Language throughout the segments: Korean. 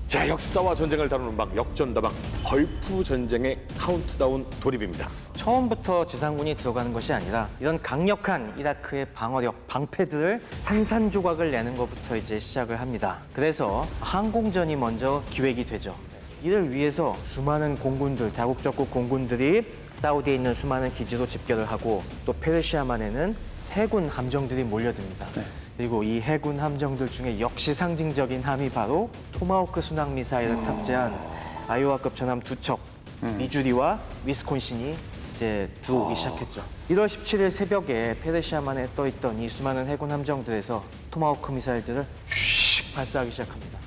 자, 역사와 전쟁을 다루는 막 역전다방 걸프 전쟁의 카운트다운 돌입입니다. 처음부터 지상군이 들어가는 것이 아니라 이런 강력한 이라크의 방어력, 방패들을 산산조각을 내는 것부터 이제 시작을 합니다. 그래서 항공전이 먼저 기획이 되죠. 이를 위해서 수많은 공군들, 다국적국 공군들이 사우디에 있는 수많은 기지로 집결을 하고 또 페르시아만에는 해군 함정들이 몰려듭니다. 그리고 이 해군 함정들 중에 역시 상징적인 함이 바로 토마호크 순항 미사일을 탑재한 아이오와급 전함 2척, 미주리와 위스콘신이 이제 들어오기 시작했죠. 1월 17일 새벽에 페르시아만에 떠있던 이 수많은 해군 함정들에서 토마호크 미사일들을 슉 발사하기 시작합니다.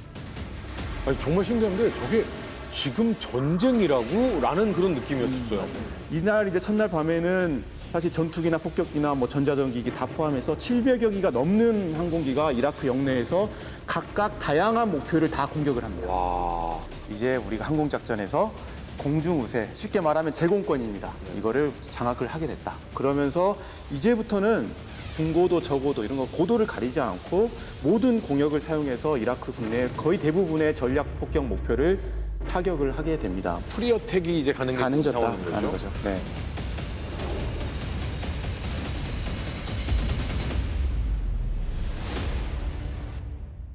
아니, 정말 신기한 게 저게 지금 전쟁이라고? 라는 그런 느낌이었어요. 이날 이제 첫날 밤에는 사실 전투기나 폭격기나 뭐 전자전기기 다 포함해서 700여 기가 넘는 항공기가 이라크 영내에서 각각 다양한 목표를 다 공격을 합니다. 와. 이제 우리가 항공작전에서 공중우세, 쉽게 말하면 제공권입니다. 이거를 장악을 하게 됐다. 그러면서 이제부터는 중고도 저고도 이런 거 고도를 가리지 않고 모든 공역을 사용해서 이라크 국내 거의 대부분의 전략 폭격 목표를 타격을 하게 됩니다. 프리어택이 이제 가능해졌다 상황인 하는 거죠. 네.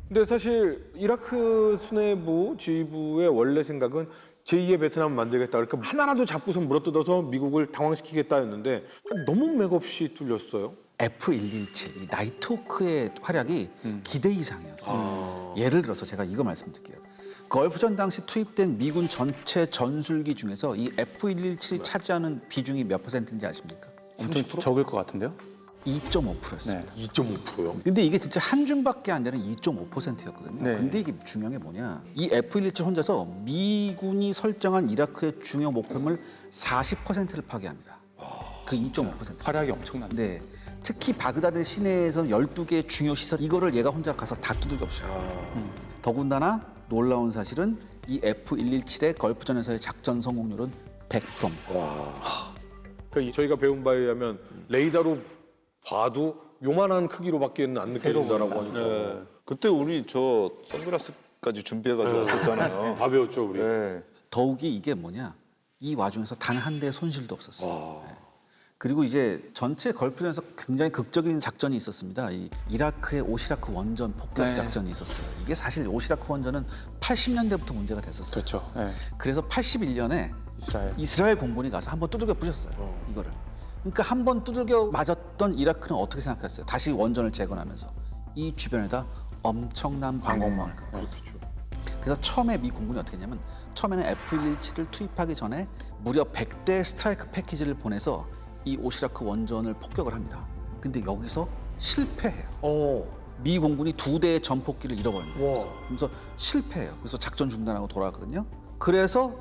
근데 사실 이라크 수뇌부 지휘부의 원래 생각은 제2의 베트남을 만들겠다. 그러니까 하나라도 잡고선 물어뜯어서 미국을 당황시키겠다였는데 너무 맥없이 뚫렸어요. F117, 이 나이트호크의 활약이 기대 이상이었어요. 예를 들어서 제가 이거 말씀드릴게요. 걸프전 당시 투입된 미군 전체 전술기 중에서 이 F117이 차지하는 비중이 몇 %인지 아십니까? 엄청 적을 것 같은데요? 2.5%였습니다. 2.5%요. 근데 이게 진짜 한 줌밖에 안 되는 2.5%였거든요. 네. 근데 이게 중요한 게 뭐냐? 이 F117 혼자서 미군이 설정한 이라크의 중요 목표물 40%를 파괴합니다. 그 2.5%. 활약이 엄청난데. 네. 특히 바그다드 시내에서는 12개의 중요 시설, 이거를 얘가 혼자 가서 다 두들겨 없어요. 더군다나 놀라운 사실은 이 F117의 걸프전에서의 작전 성공률은 100%입니다. 그러니까 저희가 배운 바에 의하면 레이더로 봐도 요만한 크기로밖에는 안 느껴진다라고 하니까. 네. 그때 우리 저 선글라스까지 준비해가지고 왔었잖아요. 다 배웠죠, 우리. 네. 더욱이 이게 뭐냐? 이 와중에서 단 한 대의 손실도 없었어요. 네. 그리고 이제 전체 걸프전에서 굉장히 극적인 작전이 있었습니다. 이 이라크의 오시라크 원전 폭격 작전이 있었어요. 이게 사실 오시라크 원전은 80년대부터 문제가 됐었어요. 그렇죠. 네. 그래서 81년에 이스라엘 공군이 가서 한번 두들겨 부셨어요. 이거를. 그러니까 한번 두들겨 맞았던 이라크는 어떻게 생각했어요? 다시 원전을 재건하면서 이 주변에다 엄청난 방공망을 그렇죠. 그래서 처음에 미 공군이 어떻게 했냐면 처음에는 F117을 투입하기 전에 무려 100대 스트라이크 패키지를 보내서 이 오시라크 원전을 폭격을 합니다. 근데 여기서 실패해요. 미 공군이 2대의 전폭기를 잃어버립니다. 그래서 실패해요. 그래서 작전 중단하고 돌아왔거든요. 그래서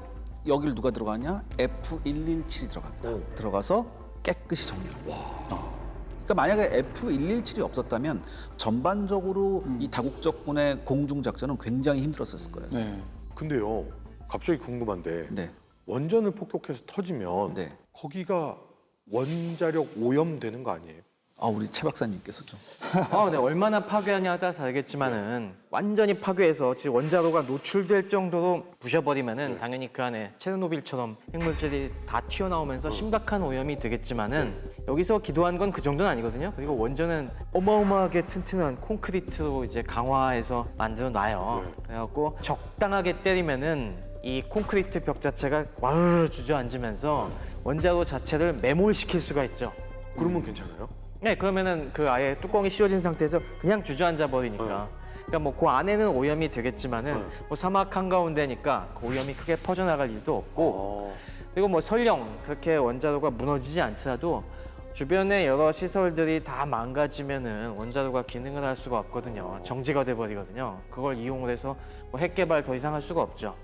여기를 누가 들어가냐? F117이 들어갑니다. 들어가서 깨끗이 정리를 합니다. 그러니까 만약에 F117이 없었다면 전반적으로 이 다국적군의 공중작전은 굉장히 힘들었을 거예요. 네. 근데요, 갑자기 궁금한데 네. 원전을 폭격해서 터지면 네. 거기가 원자력 오염되는 거 아니에요? 우리 최 박사님께서 좀. 네, 얼마나 파괴하냐에 따라 다르겠지만은 완전히 파괴해서 지금 원자로가 노출될 정도로 부셔버리면은 당연히 그 안에 체르노빌처럼 핵물질이 다 튀어나오면서 심각한 오염이 되겠지만은 여기서 기도한 건 그 정도는 아니거든요. 그리고 원전은 어마어마하게 튼튼한 콘크리트로 이제 강화해서 만들어 놔요. 그래갖고 적당하게 때리면은 이 콘크리트 벽 자체가 와르르 주저앉으면서 원자로 자체를 매몰시킬 수가 있죠. 그러면 괜찮아요? 네, 그러면은 그 아예 뚜껑이 씌워진 상태에서 그냥 주저앉아 버리니까. 그러니까 뭐 그 안에는 오염이 되겠지만은 뭐 사막 한가운데니까 그 오염이 크게 퍼져나갈 일도 없고. 그리고 뭐 설령 그렇게 원자로가 무너지지 않더라도 주변의 여러 시설들이 다 망가지면은 원자로가 기능을 할 수가 없거든요. 정지가 돼 버리거든요. 그걸 이용을 해서 뭐 핵 개발 더 이상 할 수가 없죠.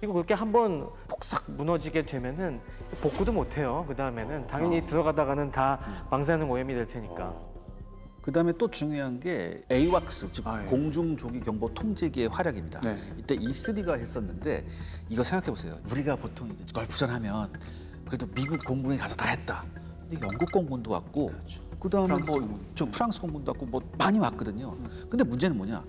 그리고 그렇게 한번 폭삭 무너지게 되면은 복구도 못 해요. 그 다음에는 당연히 들어가다가는 다 방사능 오염이 될 테니까. 그다음에 또 중요한 게 AWACS, 즉 공중조기경보 통제기의 활약입니다. 네. 이때 E3가 했었는데 이거 생각해 보세요. 우리가 보통 걸프전 하면 그래도 미국 공군이 가서 다 했다. 근데 영국 공군도 왔고, 그다음에 프랑스 공군도 왔고 뭐 많이 왔거든요. 근데 문제는 뭐냐?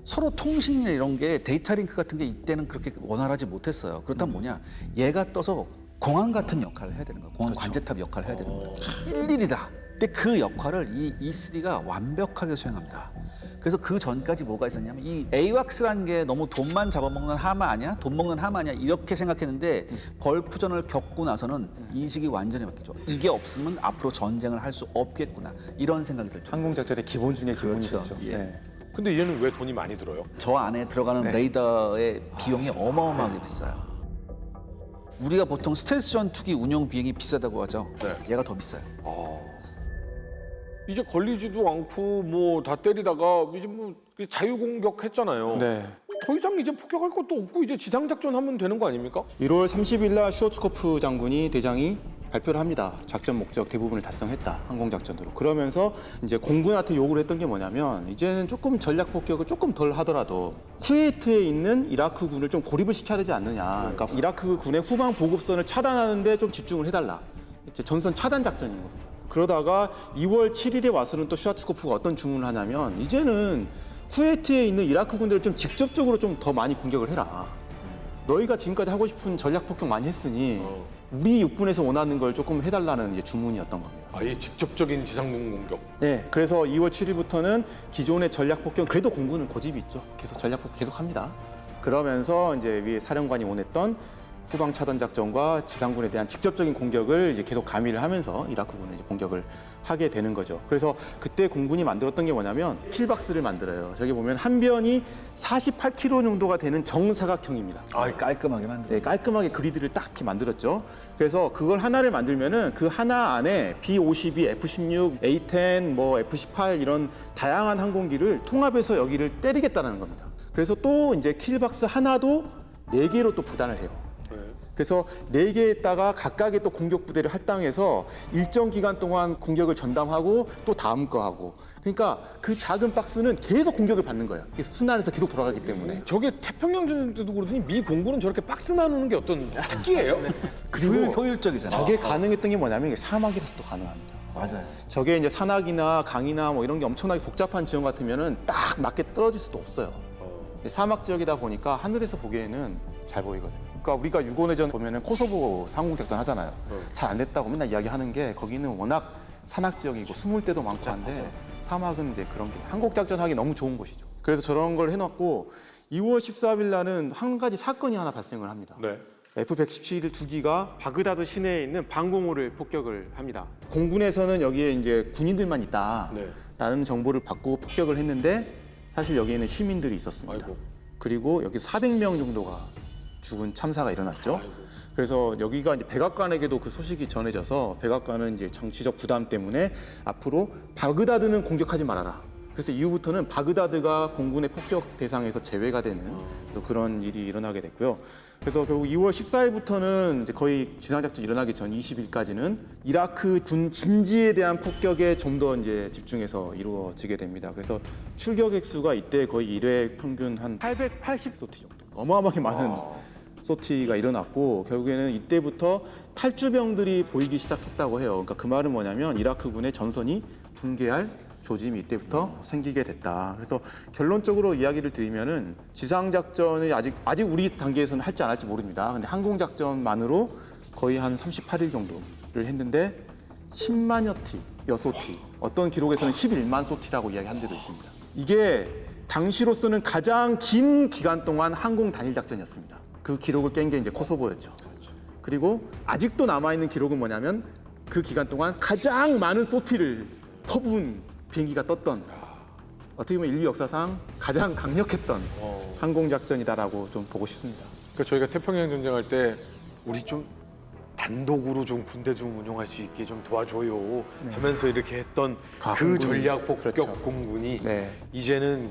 서로 통신이나 이런 게 데이터 링크 같은 게 이때는 그렇게 원활하지 못했어요. 그렇다면 뭐냐? 얘가 떠서 공항 같은 역할을 해야 되는 거예요. 공항 관제탑 역할을 해야 되는 거예요. 일일이다. 근데 그 역할을 이 E3가 완벽하게 수행합니다. 그래서 그 전까지 뭐가 있었냐면 이 AWACS라는 게 너무 돈만 잡아먹는 하마 아니야? 돈 먹는 하마 아니야? 이렇게 생각했는데 벌프전을 겪고 나서는 인식이 완전히 바뀌죠. 이게 없으면 앞으로 전쟁을 할 수 없겠구나. 이런 생각이 들죠. 항공작전의 기본 중에 기본이죠. 예. 네. 근데 얘는 왜 돈이 많이 들어요? 저 안에 들어가는 레이더의 비용이 어마어마하게 비싸요. 우리가 보통 스텔스 전투기 운용 비용이 비싸다고 하죠. 네. 얘가 더 비싸요. 이제 걸리지도 않고 뭐 다 때리다가 이제 뭐 자유 공격했잖아요. 네. 더 이상 이제 폭격할 것도 없고 이제 지상 작전 하면 되는 거 아닙니까? 1월 30일 날 슈어츠코프 장군이 대장이 발표를 합니다. 작전 목적 대부분을 달성했다. 항공작전으로. 그러면서 이제 공군한테 요구를 했던 게 뭐냐면 이제는 조금 전략 폭격을 조금 덜 하더라도 쿠웨이트에 있는 이라크군을 좀 고립을 시켜야 되지 않느냐. 그러니까 이라크 군의 후방 보급선을 차단하는데 좀 집중을 해달라. 이제 전선 차단 작전인 겁니다. 그러다가 2월 7일에 와서는 또 슈아츠코프가 어떤 주문을 하냐면 이제는 쿠웨이트에 있는 이라크 군대를 좀 직접적으로 좀 더 많이 공격을 해라. 너희가 지금까지 하고 싶은 전략 폭격 많이 했으니 우리 육군에서 원하는 걸 조금 해달라는 이제 주문이었던 겁니다. 아예 직접적인 지상군 공격. 네, 그래서 2월 7일부터는 기존의 전략 폭격 그래도 공군은 고집이 있죠. 계속 전략 폭격 계속 합니다. 그러면서 이제 위에 사령관이 원했던 후방 차단 작전과 지상군에 대한 직접적인 공격을 이제 계속 가미를 하면서 이라크군을 이제 공격을 하게 되는 거죠. 그래서 그때 공군이 만들었던 게 뭐냐면 킬박스를 만들어요. 저기 보면 한 변이 48km 정도가 되는 정사각형입니다. 깔끔하게 만들. 네, 깔끔하게 그리드를 딱 이렇게 만들었죠. 그래서 그걸 하나를 만들면은 그 하나 안에 B-52, F-16, A-10, 뭐 F-18 이런 다양한 항공기를 통합해서 여기를 때리겠다는 겁니다. 그래서 또 이제 킬박스 하나도 4개로 또 부단을 해요. 그래서 4개에다가 각각의 또 공격 부대를 할당해서 일정 기간 동안 공격을 전담하고 또 다음 거 하고. 그러니까 그 작은 박스는 계속 공격을 받는 거예요. 순환해서 계속 돌아가기 때문에. 저게 태평양 전쟁 때도 그러더니 미 공군은 저렇게 박스 나누는 게 어떤 특기예요? 그리고 효율적이잖아요. 저게 가능했던 게 뭐냐면 이게 사막이라서 또 가능합니다. 맞아요. 저게 이제 산악이나 강이나 뭐 이런 게 엄청나게 복잡한 지형 같으면은 딱 맞게 떨어질 수도 없어요. 사막 지역이다 보니까 하늘에서 보기에는 잘 보이거든요. 그러니까 우리가 유고내전 보면은 코소보 상공작전 하잖아요. 잘 안 됐다고 맨날 이야기하는 게 거기는 워낙 산악 지역이고 숨을 데도 많고 한데 사막은 이제 그런 게 항공작전 하기 너무 좋은 곳이죠. 그래서 저런 걸 해놨고 2월 14일 날은 한 가지 사건이 하나 발생을 합니다. 네. F-117 2기가 바그다드 시내에 있는 방공호를 폭격을 합니다. 공군에서는 여기에 이제 군인들만 있다라는 정보를 받고 폭격을 했는데 사실 여기에는 시민들이 있었습니다. 아이고. 그리고 여기 400명 정도가 죽은 참사가 일어났죠. 그래서 여기가 이제 백악관에게도 그 소식이 전해져서 백악관은 이제 정치적 부담 때문에 앞으로 바그다드는 공격하지 말아라. 그래서 이후부터는 바그다드가 공군의 폭격 대상에서 제외가 되는 그런 일이 일어나게 됐고요. 그래서 결국 2월 14일부터는 이제 거의 지상작전 일어나기 전 20일까지는 이라크 군 진지에 대한 폭격에 좀 더 이제 집중해서 이루어지게 됩니다. 그래서 출격 획수가 이때 거의 1회 평균 한 880소티 정도. 어마어마하게 많은 소티가 일어났고 결국에는 이때부터 탈주병들이 보이기 시작했다고 해요. 그러니까 그 말은 뭐냐면 이라크군의 전선이 붕괴할 조짐이 이때부터 생기게 됐다. 그래서 결론적으로 이야기를 드리면은 지상 작전이 아직 우리 단계에서는 할지 안 할지 모릅니다. 근데 항공 작전만으로 거의 한 38일 정도를 했는데 10만여 티, 여소티. 어떤 기록에서는 11만 소티라고 이야기한 데도 있습니다. 이게 당시로서는 가장 긴 기간 동안 항공 단일 작전이었습니다. 그 기록을 깬 게 이제 코소보였죠. 그리고 아직도 남아있는 기록은 뭐냐면 그 기간 동안 가장 많은 소티를 퍼부은 비행기가 떴던 어떻게 보면 인류 역사상 가장 강력했던 항공작전이다라고 좀 보고 싶습니다. 그러니까 저희가 태평양 전쟁할 때 우리 좀 단독으로 좀 군대 좀 운용할 수 있게 좀 도와줘요 하면서 이렇게 했던 그 공군이. 전략 폭격 그렇죠. 공군이 네. 이제는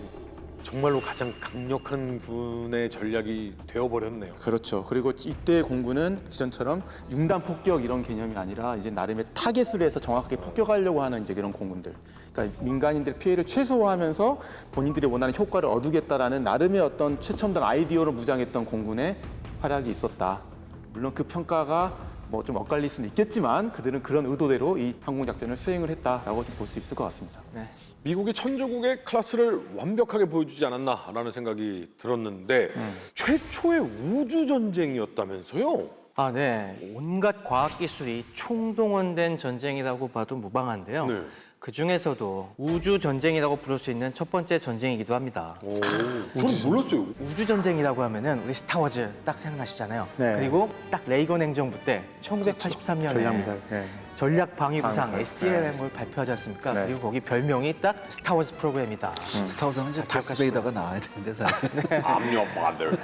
정말로 가장 강력한 군의 전략이 되어버렸네요. 그렇죠. 그리고 이때 공군은 기존처럼 융단 폭격 이런 개념이 아니라 이제 나름의 타겟을 해서 정확하게 폭격하려고 하는 이제 그런 공군들. 그러니까 민간인들의 피해를 최소화하면서 본인들이 원하는 효과를 얻으겠다라는 나름의 어떤 최첨단 아이디어로 무장했던 공군의 활약이 있었다. 물론 그 평가가 뭐 좀 엇갈릴 수는 있겠지만 그들은 그런 의도대로 이 항공작전을 수행을 했다라고 좀 볼 수 있을 것 같습니다. 미국이 천조국의 클래스를 완벽하게 보여주지 않았나라는 생각이 들었는데 최초의 우주 전쟁이었다면서요? 아, 네. 온갖 과학 기술이 총동원된 전쟁이라고 봐도 무방한데요. 네. 그 중에서도 우주 전쟁이라고 부를 수 있는 첫 번째 전쟁이기도 합니다. 저는 몰랐어요. 우주 전쟁이라고 하면은 우리 스타워즈 딱 생각나시잖아요. 네. 그리고 딱 레이건 행정부 때 1983년에 전략미사일. 네. 전략 방위구상 방위구상. SDRM을 발표하지 않습니까? 네. 그리고 거기 별명이 딱 스타워즈 프로그램이다. 스타워즈는 이제 다스베이더가 나와야 되는데 사실. I'm your father.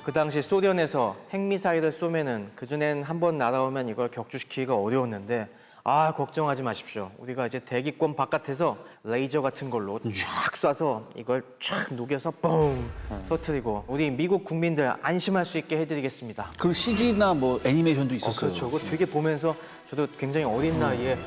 그 당시 소련에서 핵미사일을 쏘면은 그전엔 한 번 날아오면 이걸 격추시키기가 어려웠는데 아, 걱정하지 마십시오. 우리가 이제 대기권 바깥에서 레이저 같은 걸로 쫙 쏴서 이걸 쫙 녹여서 뻥 터뜨리고 우리 미국 국민들 안심할 수 있게 해드리겠습니다. 그 CG나 뭐 애니메이션도 있었어요. 저거 되게 보면서 저도 굉장히 어린 나이에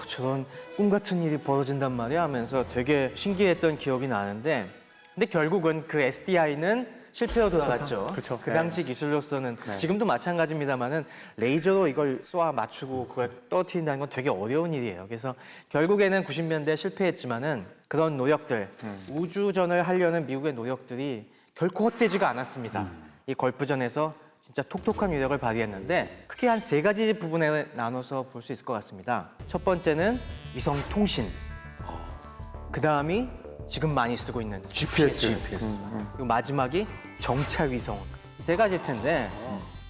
저런 꿈 같은 일이 벌어진단 말이야 하면서 되게 신기했던 기억이 나는데 근데 결국은 그 SDI는 실패로 돌아갔죠. 그쵸. 그 당시 기술로서는 지금도 마찬가지입니다만은 레이저로 이걸 쏘아 맞추고 그걸 떨어뜨린다는 건 되게 어려운 일이에요. 그래서 결국에는 90년대 실패했지만은 그런 노력들, 우주전을 하려는 미국의 노력들이 결코 헛되지가 않았습니다. 이 걸프전에서 진짜 톡톡한 위력을 발휘했는데 크게 한 세 가지 부분에 나눠서 볼 수 있을 것 같습니다. 첫 번째는 위성 통신, 그 다음이 지금 많이 쓰고 있는 GPS. 그리고 마지막이 정찰 위성. 이 세 가지일 텐데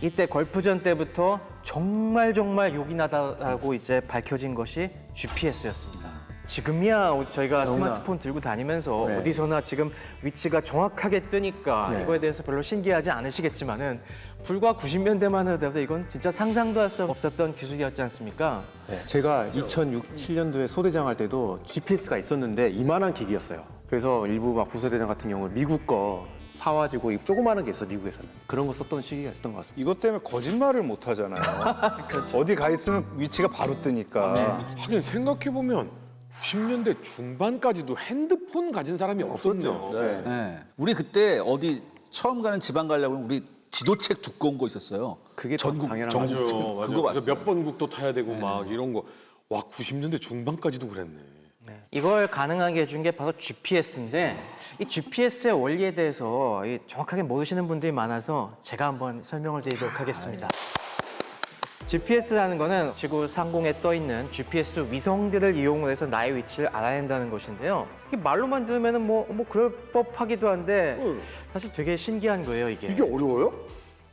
이때 걸프전 때부터 정말 욕이 나다라고 이제 밝혀진 것이 GPS였습니다. 지금이야 저희가 스마트폰 들고 다니면서 어디서나 지금 위치가 정확하게 뜨니까 이거에 대해서 별로 신기하지 않으시겠지만은 불과 90년대만 하더라도 이건 진짜 상상도 할 수 없었던 기술이었지 않습니까? 제가 2006, 7년도에 소대장 할 때도 GPS가 있었는데 이만한 기기였어요. 그래서 일부 막 부소대장 같은 경우는 미국 거 사와지고 이 조그마한 게 있어 미국에서는 그런 거 썼던 시기가 있었던 것 같습니다. 이것 때문에 거짓말을 못 하잖아요. 어디 가 있으면 위치가 바로 뜨니까. 하긴 생각해보면 90년대 중반까지도 핸드폰 가진 사람이 없었죠. 네. 네. 우리 그때 어디 처음 가는 지방 가려고 하면 우리 지도책 두꺼운 거 있었어요. 그게 더 전국 당연한 맞아요. 그거 그래서 봤어요. 몇 번 국도 타야 되고 막 이런 거. 와, 90년대 중반까지도 그랬네. 이걸 가능하게 해준 게 바로 GPS인데 이 GPS의 원리에 대해서 정확하게 모르시는 분들이 많아서 제가 한번 설명을 드리도록 하겠습니다. GPS라는 거는 지구 상공에 떠 있는 GPS 위성들을 이용을 해서 나의 위치를 알아낸다는 것인데요. 이게 말로만 들으면은 뭐 그럴 법하기도 한데 사실 되게 신기한 거예요, 이게. 이게 어려워요?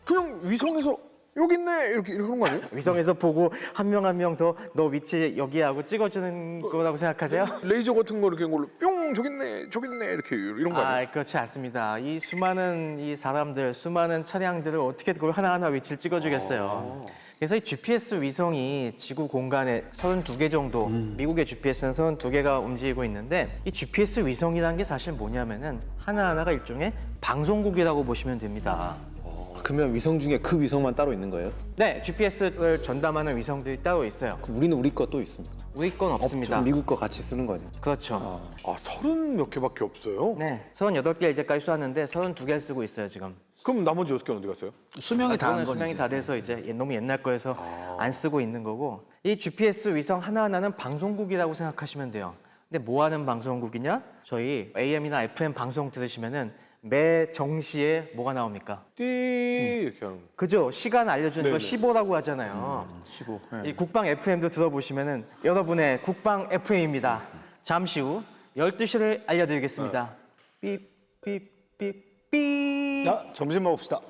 그냥 위성에서 여기 있네 이렇게 하는 거 아니에요? 위성에서 보고 한 명 한 명 더 너 위치 여기야 하고 찍어주는 거라고 생각하세요? 레이저 같은 거 이렇게 한 걸로 뿅 저기 있네 이렇게 이런 거 아니에요? 그렇지 않습니다. 이 수많은 이 사람들, 수많은 차량들을 어떻게 그걸 하나하나 위치를 찍어주겠어요. 그래서 이 GPS 위성이 지구 공간에 32개 정도, 미국의 GPS는 32개가 움직이고 있는데 이 GPS 위성이라는 게 사실 뭐냐면은 하나하나가 일종의 방송국이라고 보시면 됩니다. 그러면 위성 중에 그 위성만 따로 있는 거예요? 네, GPS를 전담하는 위성들이 따로 있어요. 그럼 우리는 우리 거 또 있습니까? 우리 건 없습니다. 미국 거 같이 쓰는 거죠. 그렇죠. 아, 30몇 개밖에 없어요? 네, 38개 이제까지 쐈는데 32개를 쓰고 있어요, 지금. 그럼 나머지 6개는 어디 갔어요? 수명이 다한 그거는 건 수명이 이제. 다 돼서 이제 너무 옛날 거여서 안 쓰고 있는 거고 이 GPS 위성 하나하나는 방송국이라고 생각하시면 돼요. 근데 뭐 하는 방송국이냐? 저희 AM이나 FM 방송 들으시면은 매 정시에 뭐가 나옵니까? 띠 이렇게 하는 거. 그죠? 시간 알려주는 걸 네네. 15라고 하잖아요. 15. 이 국방 FM도 들어보시면은 여러분의 국방 FM입니다. 잠시 후 12시를 알려드리겠습니다. 삐삐삐삐. 자, 점심 먹읍시다.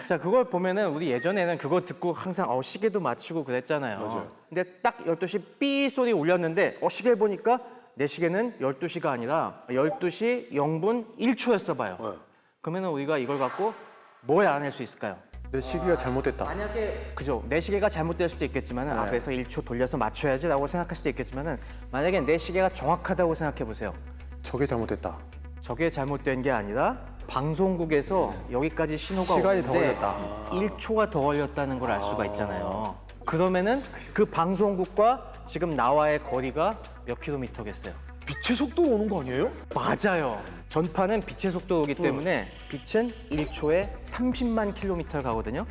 자, 그걸 보면은 우리 예전에는 그거 듣고 항상 시계도 맞추고 그랬잖아요. 근데 딱 12시 삐 소리 울렸는데 시계를 보니까 내 시계는 12시가 아니라 12시 0분 1초였어 봐요. 그러면은 우리가 이걸 갖고 뭘 알아낼 수 있을까요? 내 시기가 잘못됐다. 만약에 그죠, 내 시계가 잘못될 수도 있겠지만은 그래서 1초 돌려서 맞춰야지라고 생각할 수도 있겠지만은 만약에 내 시계가 정확하다고 생각해 보세요. 저게 잘못됐다. 저게 잘못된 게 아니라 방송국에서 여기까지 신호가 시간이 더 오는데 걸렸다. 1초가 더 걸렸다는 걸 알 수가 있잖아요. 그러면은 그 방송국과 지금 나와의 거리가 몇 킬로미터겠어요? 빛의 속도로 오는 거 아니에요? 맞아요. 전파는 빛의 속도이기 때문에 빛은 1초에 30만 킬로미터 가거든요.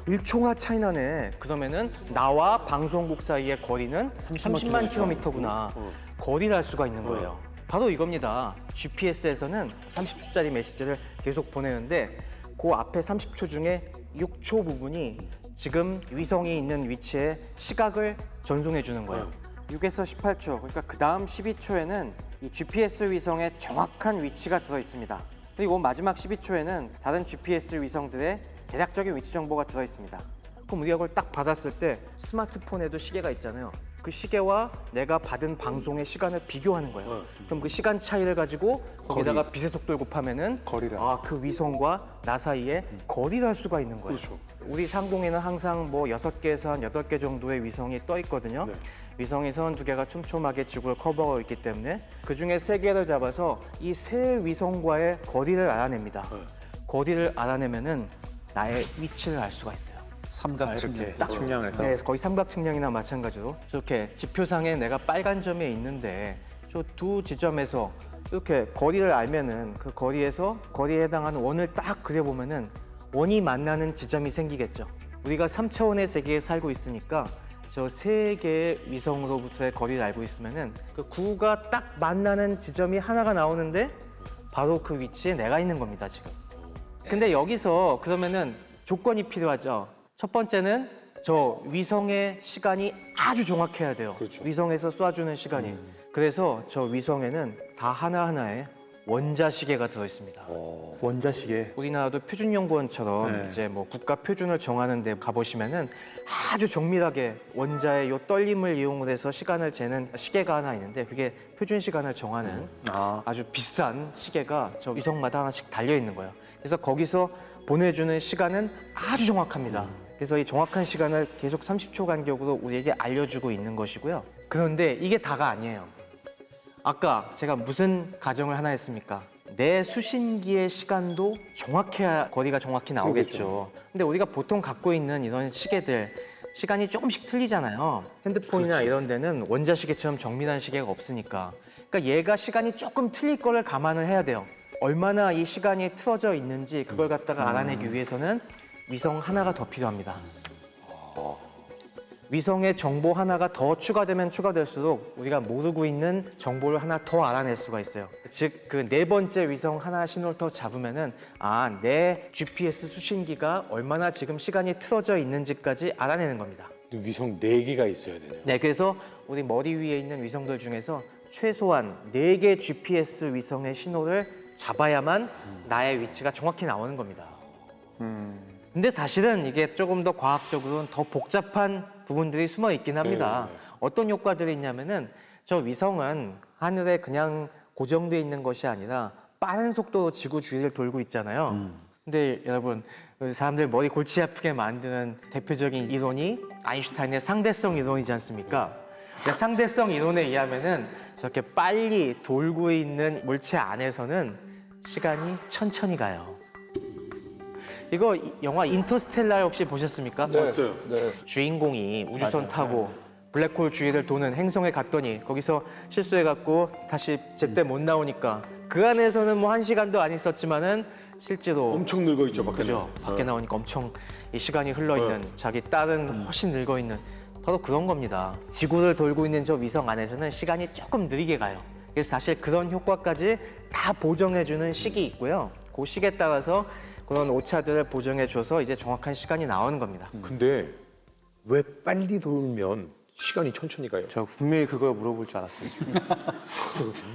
1초가 차이 나네. 그러면은 나와 방송국 사이의 거리는 30만 킬로미터구나. 거리를 알 수가 있는 거예요. 바로 이겁니다. GPS에서는 30초짜리 메시지를 계속 보내는데 그 앞에 30초 중에 6초 부분이 지금 위성이 있는 위치에 시각을 전송해 주는 거예요. 6에서 18초, 그러니까 그 다음 12초에는 이 GPS 위성의 정확한 위치가 들어 있습니다. 그리고 마지막 12초에는 다른 GPS 위성들의 대략적인 위치 정보가 들어 있습니다. 그럼 우리가 그걸 딱 받았을 때 스마트폰에도 시계가 있잖아요. 그 시계와 내가 받은 방송의 시간을 비교하는 거예요. 그럼 그 시간 차이를 가지고 거기다가 빛의 속도를 곱하면은 그 위성과 나 사이에 거리를 알 수가 있는 거예요. 우리 상공에는 항상 뭐 6개에서 한 8개 정도의 위성이 떠 있거든요. 위성이 32개가 촘촘하게 지구를 커버하고 있기 때문에 그중에 3개를 잡아서 이 3 위성과의 거리를 알아냅니다. 거리를 알아내면은 나의 위치를 알 수가 있어요. 삼각 측량. 딱 측량을 해서. 네, 거의 삼각 측량이나 마찬가지로 이렇게 지표상에 내가 빨간 점에 있는데 저 두 지점에서 이렇게 거리를 알면은 그 거리에서 거리에 해당하는 원을 딱 그려보면은 원이 만나는 지점이 생기겠죠. 우리가 3차원의 세계에 살고 있으니까 저 3개의 위성으로부터의 거리를 알고 있으면은 그 구가 딱 만나는 지점이 하나가 나오는데 바로 그 위치에 내가 있는 겁니다, 지금. 근데 여기서 그러면은 조건이 필요하죠. 첫 번째는 저 위성의 시간이 아주 정확해야 돼요. 위성에서 쏴주는 시간이. 그래서 저 위성에는 다 하나하나에 원자시계가 들어있습니다. 원자시계. 우리나라도 표준연구원처럼 이제 뭐 국가 표준을 정하는 데 가보시면은 아주 정밀하게 원자의 요 떨림을 이용을 해서 시간을 재는 시계가 하나 있는데 그게 표준 시간을 정하는 아주 비싼 시계가 저 위성마다 하나씩 달려 있는 거예요. 그래서 거기서 보내주는 시간은 아주 정확합니다. 그래서 이 정확한 시간을 계속 30초 간격으로 우리에게 알려주고 있는 것이고요. 그런데 이게 다가 아니에요. 아까 제가 무슨 가정을 하나 했습니까? 내 수신기의 시간도 정확해야 거리가 정확히 나오겠죠. 근데 우리가 보통 갖고 있는 이런 시계들 시간이 조금씩 틀리잖아요. 핸드폰이나 이런 데는 원자시계처럼 정밀한 시계가 없으니까. 그러니까 얘가 시간이 조금 틀릴 거를 감안을 해야 돼요. 얼마나 이 시간이 틀어져 있는지 그걸 갖다가 알아내기 위해서는 위성 하나가 더 필요합니다. 위성의 정보 하나가 더 추가되면 추가될수록 우리가 모르고 있는 정보를 하나 더 알아낼 수가 있어요. 즉, 그 4번째 위성 하나 신호를 더 잡으면은 내 GPS 수신기가 얼마나 지금 시간이 틀어져 있는지까지 알아내는 겁니다. 위성 4개가 있어야 되네요. 네, 그래서 우리 머리 위에 있는 위성들 중에서 최소한 4개 GPS 위성의 신호를 잡아야만 나의 위치가 정확히 나오는 겁니다. 근데 사실은 이게 조금 더 과학적으로는 더 복잡한 부분들이 숨어 있긴 합니다. 어떤 효과들이 있냐면은 저 위성은 하늘에 그냥 고정돼 있는 것이 아니라 빠른 속도로 지구 주위를 돌고 있잖아요. 근데 여러분, 사람들 머리 골치 아프게 만드는 대표적인 이론이 아인슈타인의 상대성 이론이지 않습니까? 근데 상대성 이론에 의하면은 저렇게 빨리 돌고 있는 물체 안에서는 시간이 천천히 가요. 이거 영화 인터스텔라 혹시 보셨습니까? 봤어요. 주인공이 우주선 타고 블랙홀 주위를 도는 행성에 갔더니 거기서 실수해갖고 다시 제때 못 나오니까 그 안에서는 뭐 1시간도 안 있었지만은 실제로 엄청 늙어 있죠, 밖에. 그죠? 밖에 나오니까 엄청 이 시간이 흘러있는 자기 딸은 훨씬 늙어있는 바로 그런 겁니다. 지구를 돌고 있는 저 위성 안에서는 시간이 조금 느리게 가요. 그래서 사실 그런 효과까지 다 보정해주는 식이 있고요. 그 식에 따라서 그런 오차들을 보정해줘서 이제 정확한 시간이 나오는 겁니다. 근데 왜 빨리 돌면 시간이 천천히 가요? 저 분명히 그거 물어볼 줄 알았어요. 지금.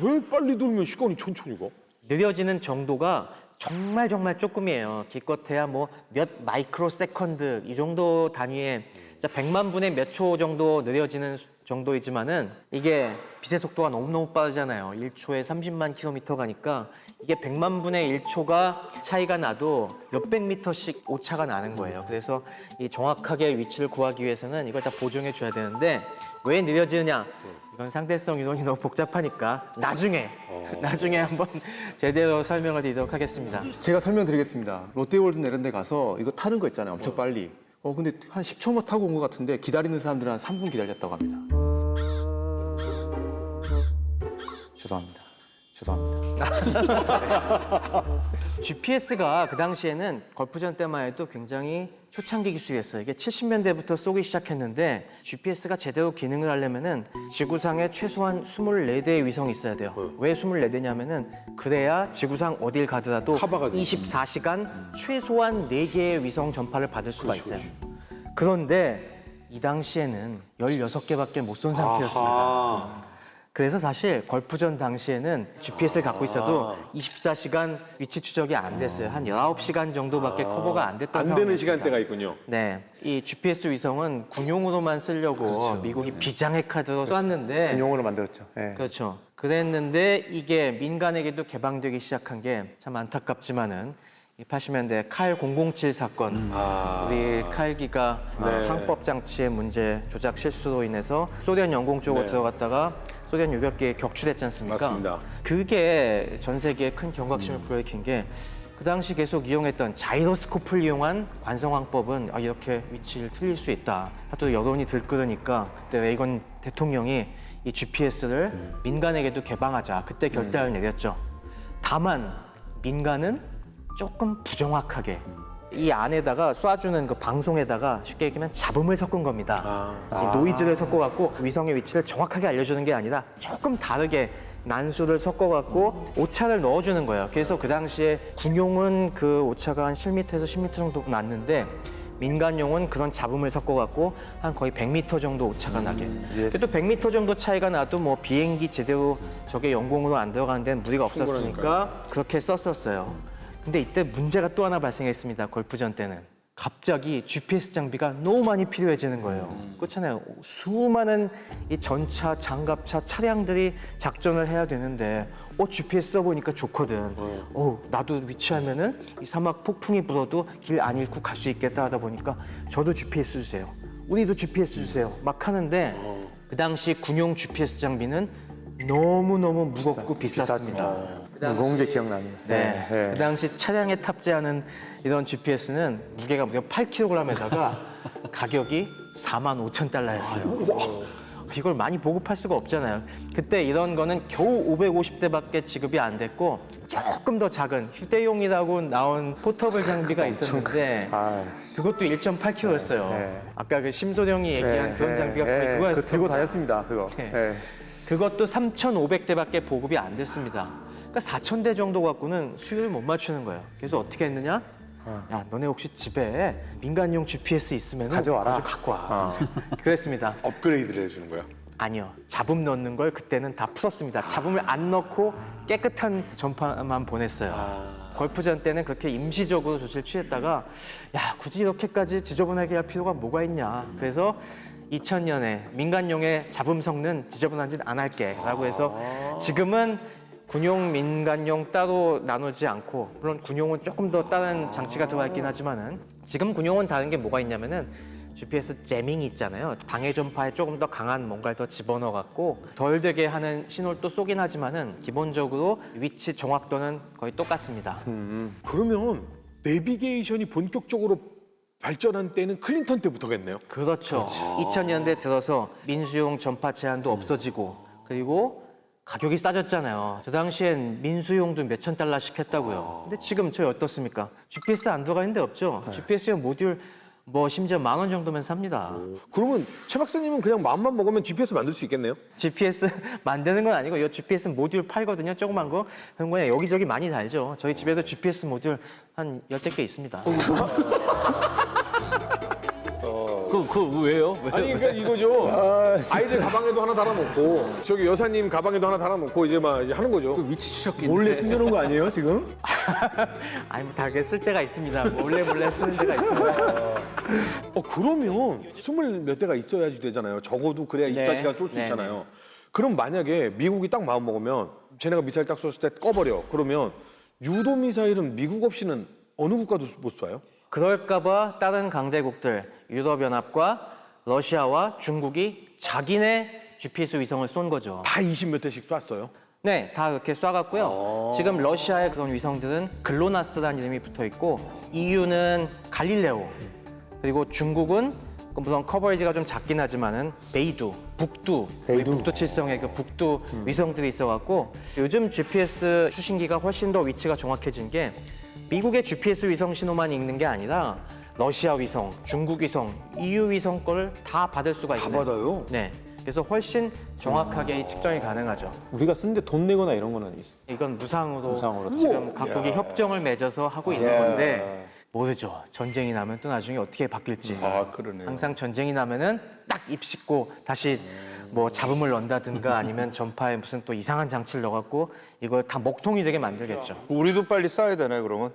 왜 빨리 돌면 시간이 천천히 가? 느려지는 정도가 정말 조금이에요. 기껏해야 뭐 몇 마이크로 세컨드 이 정도 단위의 100만 분의 몇 초 정도 느려지는 정도이지만은 이게 빛의 속도가 너무너무 빠르잖아요. 1초에 30만 킬로미터 가니까 이게 100만 분의 1초가 차이가 나도 몇백 미터씩 오차가 나는 거예요. 그래서 이 정확하게 위치를 구하기 위해서는 이걸 다 보정해 줘야 되는데 왜 느려지느냐? 이건 상대성 이론이 너무 복잡하니까 나중에 한번 제대로 설명을 드리도록 하겠습니다. 제가 설명드리겠습니다. 롯데월드 이런 데 가서 이거 타는 거 있잖아요. 엄청 빨리. 근데 한 10초만 타고 온 것 같은데 기다리는 사람들은 한 3분 기다렸다고 합니다. 죄송합니다. 죄송합니다. GPS가 그 당시에는 걸프전 때만 해도 굉장히 초창기 기술이었어요. 이게 70년대부터 쏘기 시작했는데 GPS가 제대로 기능을 하려면은 지구상에 최소한 24대의 위성이 있어야 돼요. 왜 24대냐면은 그래야 지구상 어딜 가더라도 커버가 돼요. 24시간 최소한 4개의 위성 전파를 받을 수가 있어요. 그런데 이 당시에는 16개밖에 못 쏜 상태였습니다. 그래서 사실 걸프전 당시에는 GPS를 갖고 있어도 24시간 위치 추적이 안 됐어요. 한 19시간 정도밖에 커버가 안 됐던 안 상황이었습니다. 되는 시간대가 있군요. 네, 이 GPS 위성은 군용으로만 쓰려고 미국이 비장의 카드로 쐈는데 군용으로 만들었죠. 예. 그렇죠. 그랬는데 이게 민간에게도 개방되기 시작한 게 참 안타깝지만은 이 80년대 칼 007 사건, 우리 칼기가 항법 장치의 문제 조작 실수로 인해서 소련 영공 쪽으로 들어갔다가 소련 유격기에 격추됐지 않습니까? 맞습니다. 그게 전 세계에 큰 경각심을 불러일으킨 게 그 당시 계속 이용했던 자이로스코프를 이용한 관성항법은 이렇게 위치를 틀릴 수 있다. 하도 여론이 들끓으니까 그때 레이건 대통령이 이 GPS를 민간에게도 개방하자. 그때 결단을 내렸죠. 다만 민간은 조금 부정확하게 이 안에다가 쏴주는 그 방송에다가 쉽게 얘기하면 잡음을 섞은 겁니다. 이 노이즈를 섞어갖고 위성의 위치를 정확하게 알려주는 게 아니라 조금 다르게 난수를 섞어갖고 오차를 넣어주는 거예요. 그래서 그 당시에 군용은 그 오차가 한 7m에서 10m 정도 났는데 민간용은 그런 잡음을 섞어갖고 한 거의 100m 정도 오차가 나게. 또 100m 정도 차이가 나도 뭐 비행기 제대로 저게 영공으로 안 들어가는 데는 무리가 없었으니까 그렇게 썼었어요. 근데 이때 문제가 또 하나 발생했습니다. 걸프전 때는. 갑자기 GPS 장비가 너무 많이 필요해지는 거예요. 그렇잖아요. 수많은 이 전차, 장갑차, 차량들이 작전을 해야 되는데 GPS 써보니까 좋거든. 나도 위치하면은 이 사막 폭풍이 불어도 길 안 잃고 갈 수 있겠다 하다 보니까 저도 GPS 주세요. 우리도 GPS 주세요. 막 하는데 그 당시 군용 GPS 장비는 너무너무 무겁고 비쌌습니다. 무거운 게 기억납니다. 네. 그 당시 차량에 탑재하는 이런 GPS는 무게가 무려 8kg에다가 가격이 45,000달러였어요. 이걸 많이 보급할 수가 없잖아요. 그때 이런 거는 겨우 550대밖에 지급이 안 됐고 조금 더 작은 휴대용이라고 나온 포터블 장비가 있었는데 그것도 1.8kg였어요. 아까 그 심소령이 얘기한 그런 장비가 거의 그거였어요. 그거 들고 다녔습니다. 그거. 네. 그것도 3,500대밖에 보급이 안 됐습니다. 그러니까 4,000대 정도 갖고는 수요를 못 맞추는 거예요. 그래서 어떻게 했느냐? 야, 너네 혹시 집에 민간용 GPS 있으면 가져와라. 갖고 와. 그랬습니다. 업그레이드를 해주는 거야. 아니요. 잡음 넣는 걸 그때는 다 풀었습니다. 잡음을 안 넣고 깨끗한 전파만 보냈어요. 걸프전 때는 그렇게 임시적으로 조치를 취했다가 야, 굳이 이렇게까지 지저분하게 할 필요가 뭐가 있냐. 그래서 2000년에 민간용의 잡음 성능 지저분한 짓 안 할게 라고 해서 지금은 군용, 민간용 따로 나누지 않고 물론 군용은 조금 더 다른 장치가 들어가 있긴 하지만은 지금 군용은 다른 게 뭐가 있냐면은 GPS 재밍이 있잖아요. 방해 전파에 조금 더 강한 뭔가를 더 집어넣어 갖고 덜 되게 하는 신호를 또 쏘긴 하지만은 기본적으로 위치 정확도는 거의 똑같습니다. 그러면 내비게이션이 본격적으로 발전한 때는 클린턴 때부터겠네요. 그렇죠. 2000년대 들어서 민수용 전파 제한도 없어지고 그리고 가격이 싸졌잖아요. 저 당시엔 민수용도 몇천 달러씩 했다고요. 근데 지금 저희 어떻습니까? GPS 안 들어가 있는 데 없죠? GPS용 모듈 뭐 심지어 10,000원 정도면 삽니다. 그러면 최 박사님은 그냥 마음만 먹으면 GPS 만들 수 있겠네요? GPS 만드는 건 아니고 이 GPS 모듈 팔거든요. 조그만 거. 그런 거에 여기저기 많이 달죠. 저희 집에도 GPS 모듈 한 10대 개 있습니다. 그 왜요? 아니 그러니까 이거죠. 아이들 가방에도 하나 달아놓고 저기 여사님 가방에도 하나 달아놓고 이제 막 이제 하는 거죠. 위치 추적기 몰래 숨겨놓은 거 아니에요, 지금? 아니 뭐 다르게 쓸 때가 있습니다. 몰래 쓰는 데가 있습니다. 그러면 20몇 대가 있어야지 되잖아요. 적어도 그래야 24시간 쏠 수 네, 있잖아요. 그럼 만약에 미국이 딱 마음 먹으면 쟤네가 미사일 딱 쐈을 때 꺼버려. 그러면 유도 미사일은 미국 없이는 어느 국가도 못 쏴요? 그럴까봐 다른 강대국들 유럽연합과 러시아와 중국이 자기네 GPS 위성을 쏜 거죠. 다 20몇 대씩 쐈어요. 네, 다 그렇게 쏴갔고요. 지금 러시아의 그런 위성들은 글로나스라는 이름이 붙어 있고 EU는 갈릴레오 그리고 중국은 물론 커버리지가 좀 작긴 하지만은 베이두, 북두, 북두 칠성의 그 북두 위성들이 있어갖고 요즘 GPS 수신기가 훨씬 더 위치가 정확해진 게 미국의 GPS 위성 신호만 읽는 게 아니라 러시아 위성, 중국 위성, EU 위성 거를 다 받을 수가 있어요. 다 받아요? 네. 그래서 훨씬 정확하게 이 측정이 가능하죠. 우리가 쓰는데 돈 내거나 이런 거는 있어. 이건 무상으로 무상으로. 지금 각국이 협정을 맺어서 하고 있는 건데 모르죠. 전쟁이 나면 또 나중에 어떻게 바뀔지. 아, 그러네요. 항상 전쟁이 나면은 딱 입 씻고 다시 뭐 잡음을 넣는다든가 아니면 전파에 무슨 또 이상한 장치를 넣어갖고 이걸 다 먹통이 되게 만들겠죠. 우리도 빨리 쌓아야 되나요, 그러면?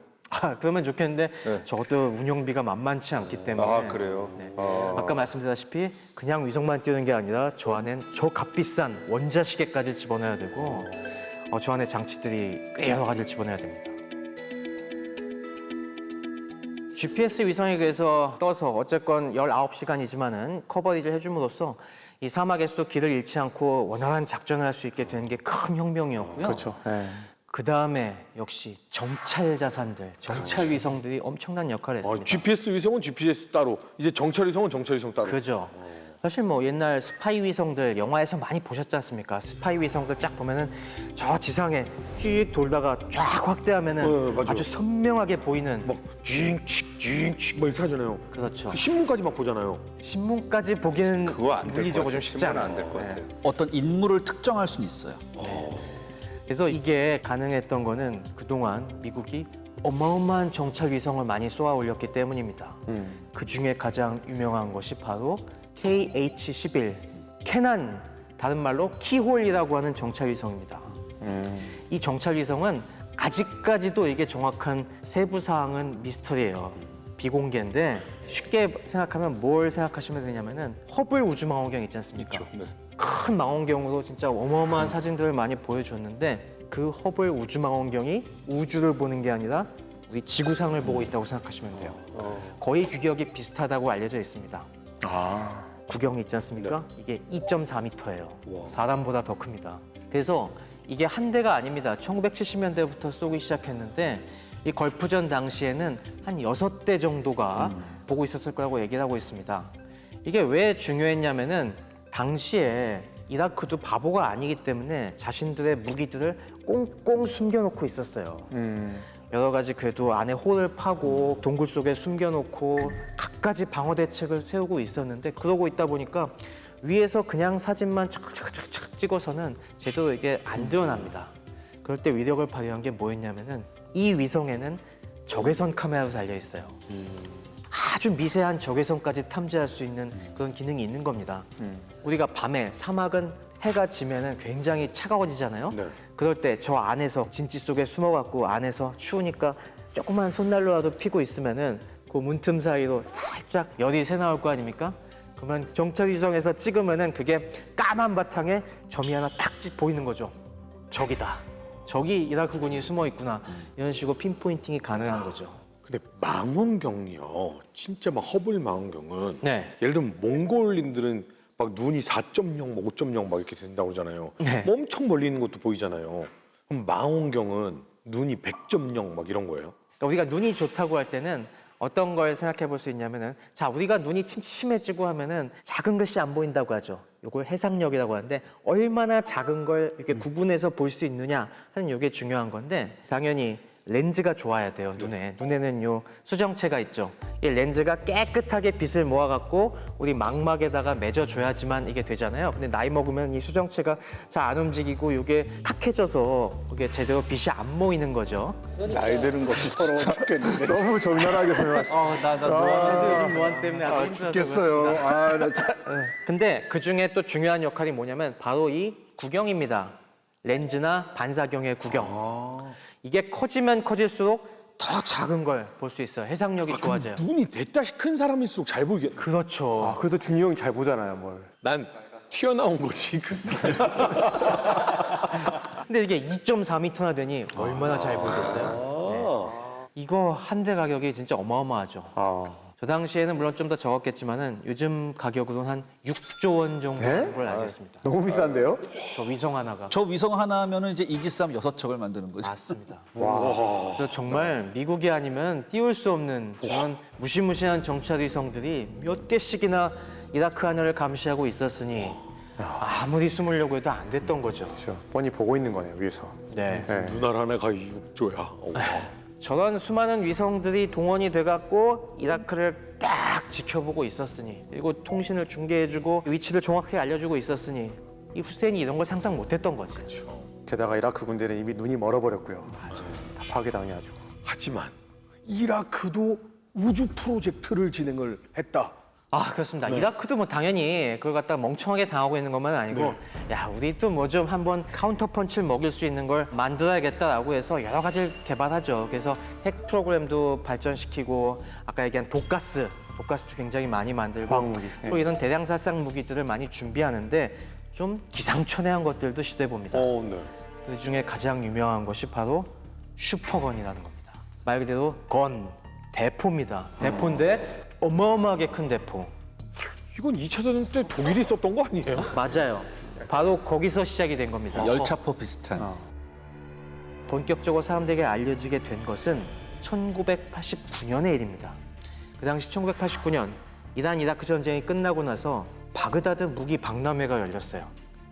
그러면 좋겠는데 저것도 운영비가 만만치 않기 때문에. 아, 그래요? 네. 아까 말씀드렸다시피 그냥 위성만 띄우는 게 아니라 저 안엔 저 값비싼 원자시계까지 집어넣어야 되고 저 안에 장치들이 꽤 여러 가지를 집어넣어야 됩니다. GPS 위성에 의해서 떠서 어쨌건 19시간이지만은 커버리지를 해줌으로써 이 사막에서도 길을 잃지 않고 원활한 작전을 할 수 있게 되는 게 큰 혁명이었고요. 그렇죠. 예. 그 다음에 역시 정찰 자산들, 정찰 위성들이 엄청난 역할을 했습니다. GPS 위성은 GPS 따로, 이제 정찰 위성은 정찰 위성 따로. 그죠. 사실 뭐 옛날 스파이 위성들 영화에서 많이 보셨지 않습니까? 스파이 위성들 쫙 보면은 저 지상에 쭉 돌다가 쫙 확대하면은 맞아요. 아주 선명하게 보이는 막 쥐잉칙 쥐잉칙 막 이렇게 하잖아요. 그렇죠. 그 신문까지 막 보잖아요. 신문까지 보기는 그거 안 될 것 물리적으로 같아요. 좀 쉽지 않아요. 안될 것 같아요. 어떤 인물을 특정할 수는 있어요. 그래서 이게 가능했던 거는 그동안 미국이 어마어마한 정찰 위성을 많이 쏘아 올렸기 때문입니다. 그 중에 가장 유명한 것이 바로 KH-11 캐난, 다른 말로 키홀이라고 하는 정찰 위성입니다. 이 정찰 위성은 아직까지도 이게 정확한 세부 사항은 미스터리예요. 비공개인데 쉽게 생각하면 뭘 생각하시면 되냐면은 허블 우주망원경 있지 않습니까? 네. 큰 망원경으로 진짜 어마어마한 사진들을 많이 보여줬는데 그 허블 우주망원경이 우주를 보는 게 아니라 우리 지구상을 보고 있다고 생각하시면 돼요. 거의 규격이 비슷하다고 알려져 있습니다. 구경이 있지 않습니까? 이게 2.4m예요. 사람보다 더 큽니다. 그래서 이게 한 대가 아닙니다. 1970년대부터 쏘기 시작했는데 이 걸프전 당시에는 한 6대 정도가 보고 있었을 거라고 얘기를 하고 있습니다. 이게 왜 중요했냐면은 당시에 이라크도 바보가 아니기 때문에 자신들의 무기들을 꽁꽁 숨겨놓고 있었어요. 여러 가지 궤도 안에 홀을 파고 동굴 속에 숨겨놓고 갖가지 방어 대책을 세우고 있었는데 그러고 있다 보니까 위에서 그냥 사진만 착착착착 찍어서는 제대로 이게 안 드러납니다. 그럴 때 위력을 발휘한 게 뭐였냐면은 이 위성에는 적외선 카메라로 달려 있어요. 아주 미세한 적외선까지 탐지할 수 있는 그런 기능이 있는 겁니다. 우리가 밤에 사막은 해가 지면은 굉장히 차가워지잖아요. 네. 그럴 때 저 안에서 진지 속에 숨어갖고 안에서 추우니까 조그만 손난로라도 피고 있으면은 그 문틈 사이로 살짝 열이 새 나올 거 아닙니까? 그러면 정찰 위성에서 찍으면은 그게 까만 바탕에 점이 하나 탁 보이는 거죠. 적이다. 적이 이라크군이 숨어 있구나. 이런 식으로 핀포인팅이 가능한 거죠. 근데 망원경이요. 진짜 막 허블 망원경은 네. 예를 들면 몽골인들은 막 눈이 4.0, 뭐 5.0 막 이렇게 된다고 하잖아요. 네. 뭐 엄청 멀리 있는 것도 보이잖아요. 그럼 망원경은 눈이 100.0 막 이런 거예요? 그러니까 우리가 눈이 좋다고 할 때는 어떤 걸 생각해 볼 수 있냐면은 자 우리가 눈이 침침해지고 하면은 작은 글씨 안 보인다고 하죠. 이걸 해상력이라고 하는데 얼마나 작은 걸 이렇게 구분해서 볼 수 있느냐 하는 이게 중요한 건데 당연히 렌즈가 좋아야 돼요. 눈에는 요 수정체가 있죠. 이 렌즈가 깨끗하게 빛을 모아갖고 우리 망막에다가 맺어줘야지만 이게 되잖아요. 근데 나이 먹으면 이 수정체가 잘 안 움직이고 이게 탁해져서 이게 제대로 빛이 안 모이는 거죠. 나이 드는 것이 서러워 죽겠는데. 너무 적나라하게 설명하시죠. 저도 요즘 노안 때문에 아주 힘들어서 죽겠어요. 그렇습니다. 아, 나 참. 근데 그 중에 또 중요한 역할이 뭐냐면 바로 이 구경입니다. 렌즈나 반사경의 구경. 이게 커지면 커질수록 더 작은 걸 볼 수 있어요. 해상력이 좋아져요. 눈이 대다시 큰 사람일수록 잘 보이겠네. 그렇죠. 그래서 준이 형이 잘 보잖아요, 뭘. 난 튀어나온 거지. 근데 이게 2.4m나 되니 얼마나 잘 보이겠어요? 네. 이거 한 대 가격이 진짜 어마어마하죠. 저 당시에는 물론 좀 더 적었겠지만은 요즘 가격으로는 한 6조 원 정도를 알고 있습니다. 너무 비싼데요? 저 위성 하나가. 저 위성 하나면은 이제 이지스함 6척을 만드는 거죠. 맞습니다. 그래서 정말 미국이 아니면 띄울 수 없는 그런 무시무시한 정찰 위성들이 몇 개씩이나 이라크 하늘을 감시하고 있었으니 아무리 숨으려고 해도 안 됐던 거죠. 그렇죠. 뻔히 보고 있는 거네요, 위에서. 네. 네. 눈알 하나가 6조야. 저런 수많은 위성들이 동원이 돼갖고 이라크를 딱 지켜보고 있었으니, 그리고 통신을 중계해주고 위치를 정확하게 알려주고 있었으니 이 후세인이 이런 걸 상상 못했던 거지. 게다가 이라크 군대는 이미 눈이 멀어버렸고요. 맞아요. 다 파괴당해가지고. 하지만 이라크도 우주 프로젝트를 진행을 했다. 아, 그렇습니다. 이라크도 뭐 당연히 그걸 갖다 멍청하게 당하고 있는 것만 아니고 야, 우리 또 뭐 좀 한번 카운터 펀치를 먹일 수 있는 걸 만들어야겠다라고 해서 여러 가지를 개발하죠. 그래서 핵 프로그램도 발전시키고 아까 얘기한 독가스도 굉장히 많이 만들고 화학무기. 또 이런 대량 살상 무기들을 많이 준비하는데 좀 기상천외한 것들도 시도해 봅니다. 네. 그 중에 가장 유명한 것이 바로 슈퍼건이라는 겁니다. 말 그대로 건, 대포입니다. 대포인데 어마어마하게 큰 대포. 이건 2차 대전 때 독일이 썼던 거 아니에요? 맞아요. 바로 거기서 시작이 된 겁니다. 열차포 비슷한. 본격적으로 사람들에게 알려지게 된 것은 1989년의 일입니다. 그 당시 1989년 이란 이라크 전쟁이 끝나고 나서 바그다드 무기 박람회가 열렸어요.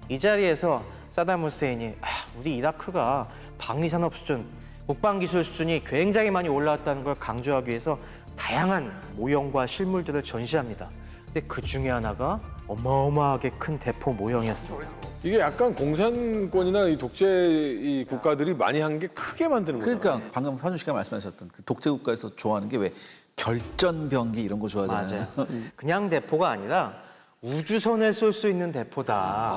이 자리에서 사담 후세인이 우리 이라크가 방위산업 수준, 국방기술 수준이 굉장히 많이 올라왔다는 걸 강조하기 위해서 다양한 모형과 실물들을 전시합니다. 근데 그 중에 하나가 어마어마하게 큰 대포 모형이었습니다. 이게 약간 공산권이나 이 독재 이 국가들이 많이 한 게 크게 만드는 거잖아요. 그러니까 방금 현준 씨가 말씀하셨던 그 독재 국가에서 좋아하는 게 왜 결전병기 이런 거 좋아하잖아요. 맞아요. 그냥 대포가 아니라 우주선을 쏠 수 있는 대포다.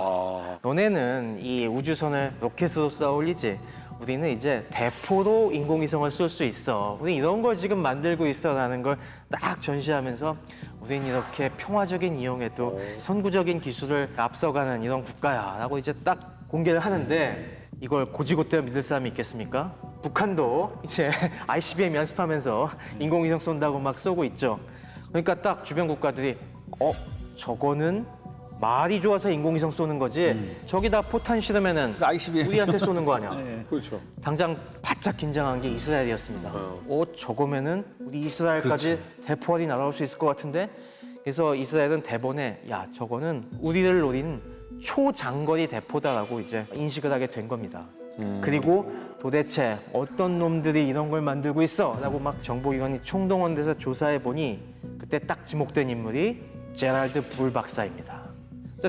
너네는 이 우주선을 로켓으로 쏘아 올리지. 우리는 이제 대포로 인공위성을 쏠 수 있어. 우리 이런 걸 지금 만들고 있어라는 걸 딱 전시하면서 우린 이렇게 평화적인 이용에도 선구적인 기술을 앞서가는 이런 국가야라고 이제 딱 공개를 하는데 이걸 고지고대로 믿을 사람이 있겠습니까? 북한도 이제 ICBM 연습하면서 인공위성 쏜다고 막 쏘고 있죠. 그러니까 딱 주변 국가들이 저거는 말이 좋아서 인공위성 쏘는 거지. 저기다 포탄 실으면은 ICBM 우리한테 쏘는 거 아니야. 그렇죠. 당장 바짝 긴장한 게 이스라엘이었습니다. 저거면은 우리 이스라엘까지 대포알이 날아올 수 있을 것 같은데. 그래서 이스라엘은 대본에 야 저거는 우리를 노린 초장거리 대포다라고 이제 인식을 하게 된 겁니다. 그리고 도대체 어떤 놈들이 이런 걸 만들고 있어라고 막 정보기관이 총동원돼서 조사해 보니 그때 딱 지목된 인물이 제랄드 불 박사입니다.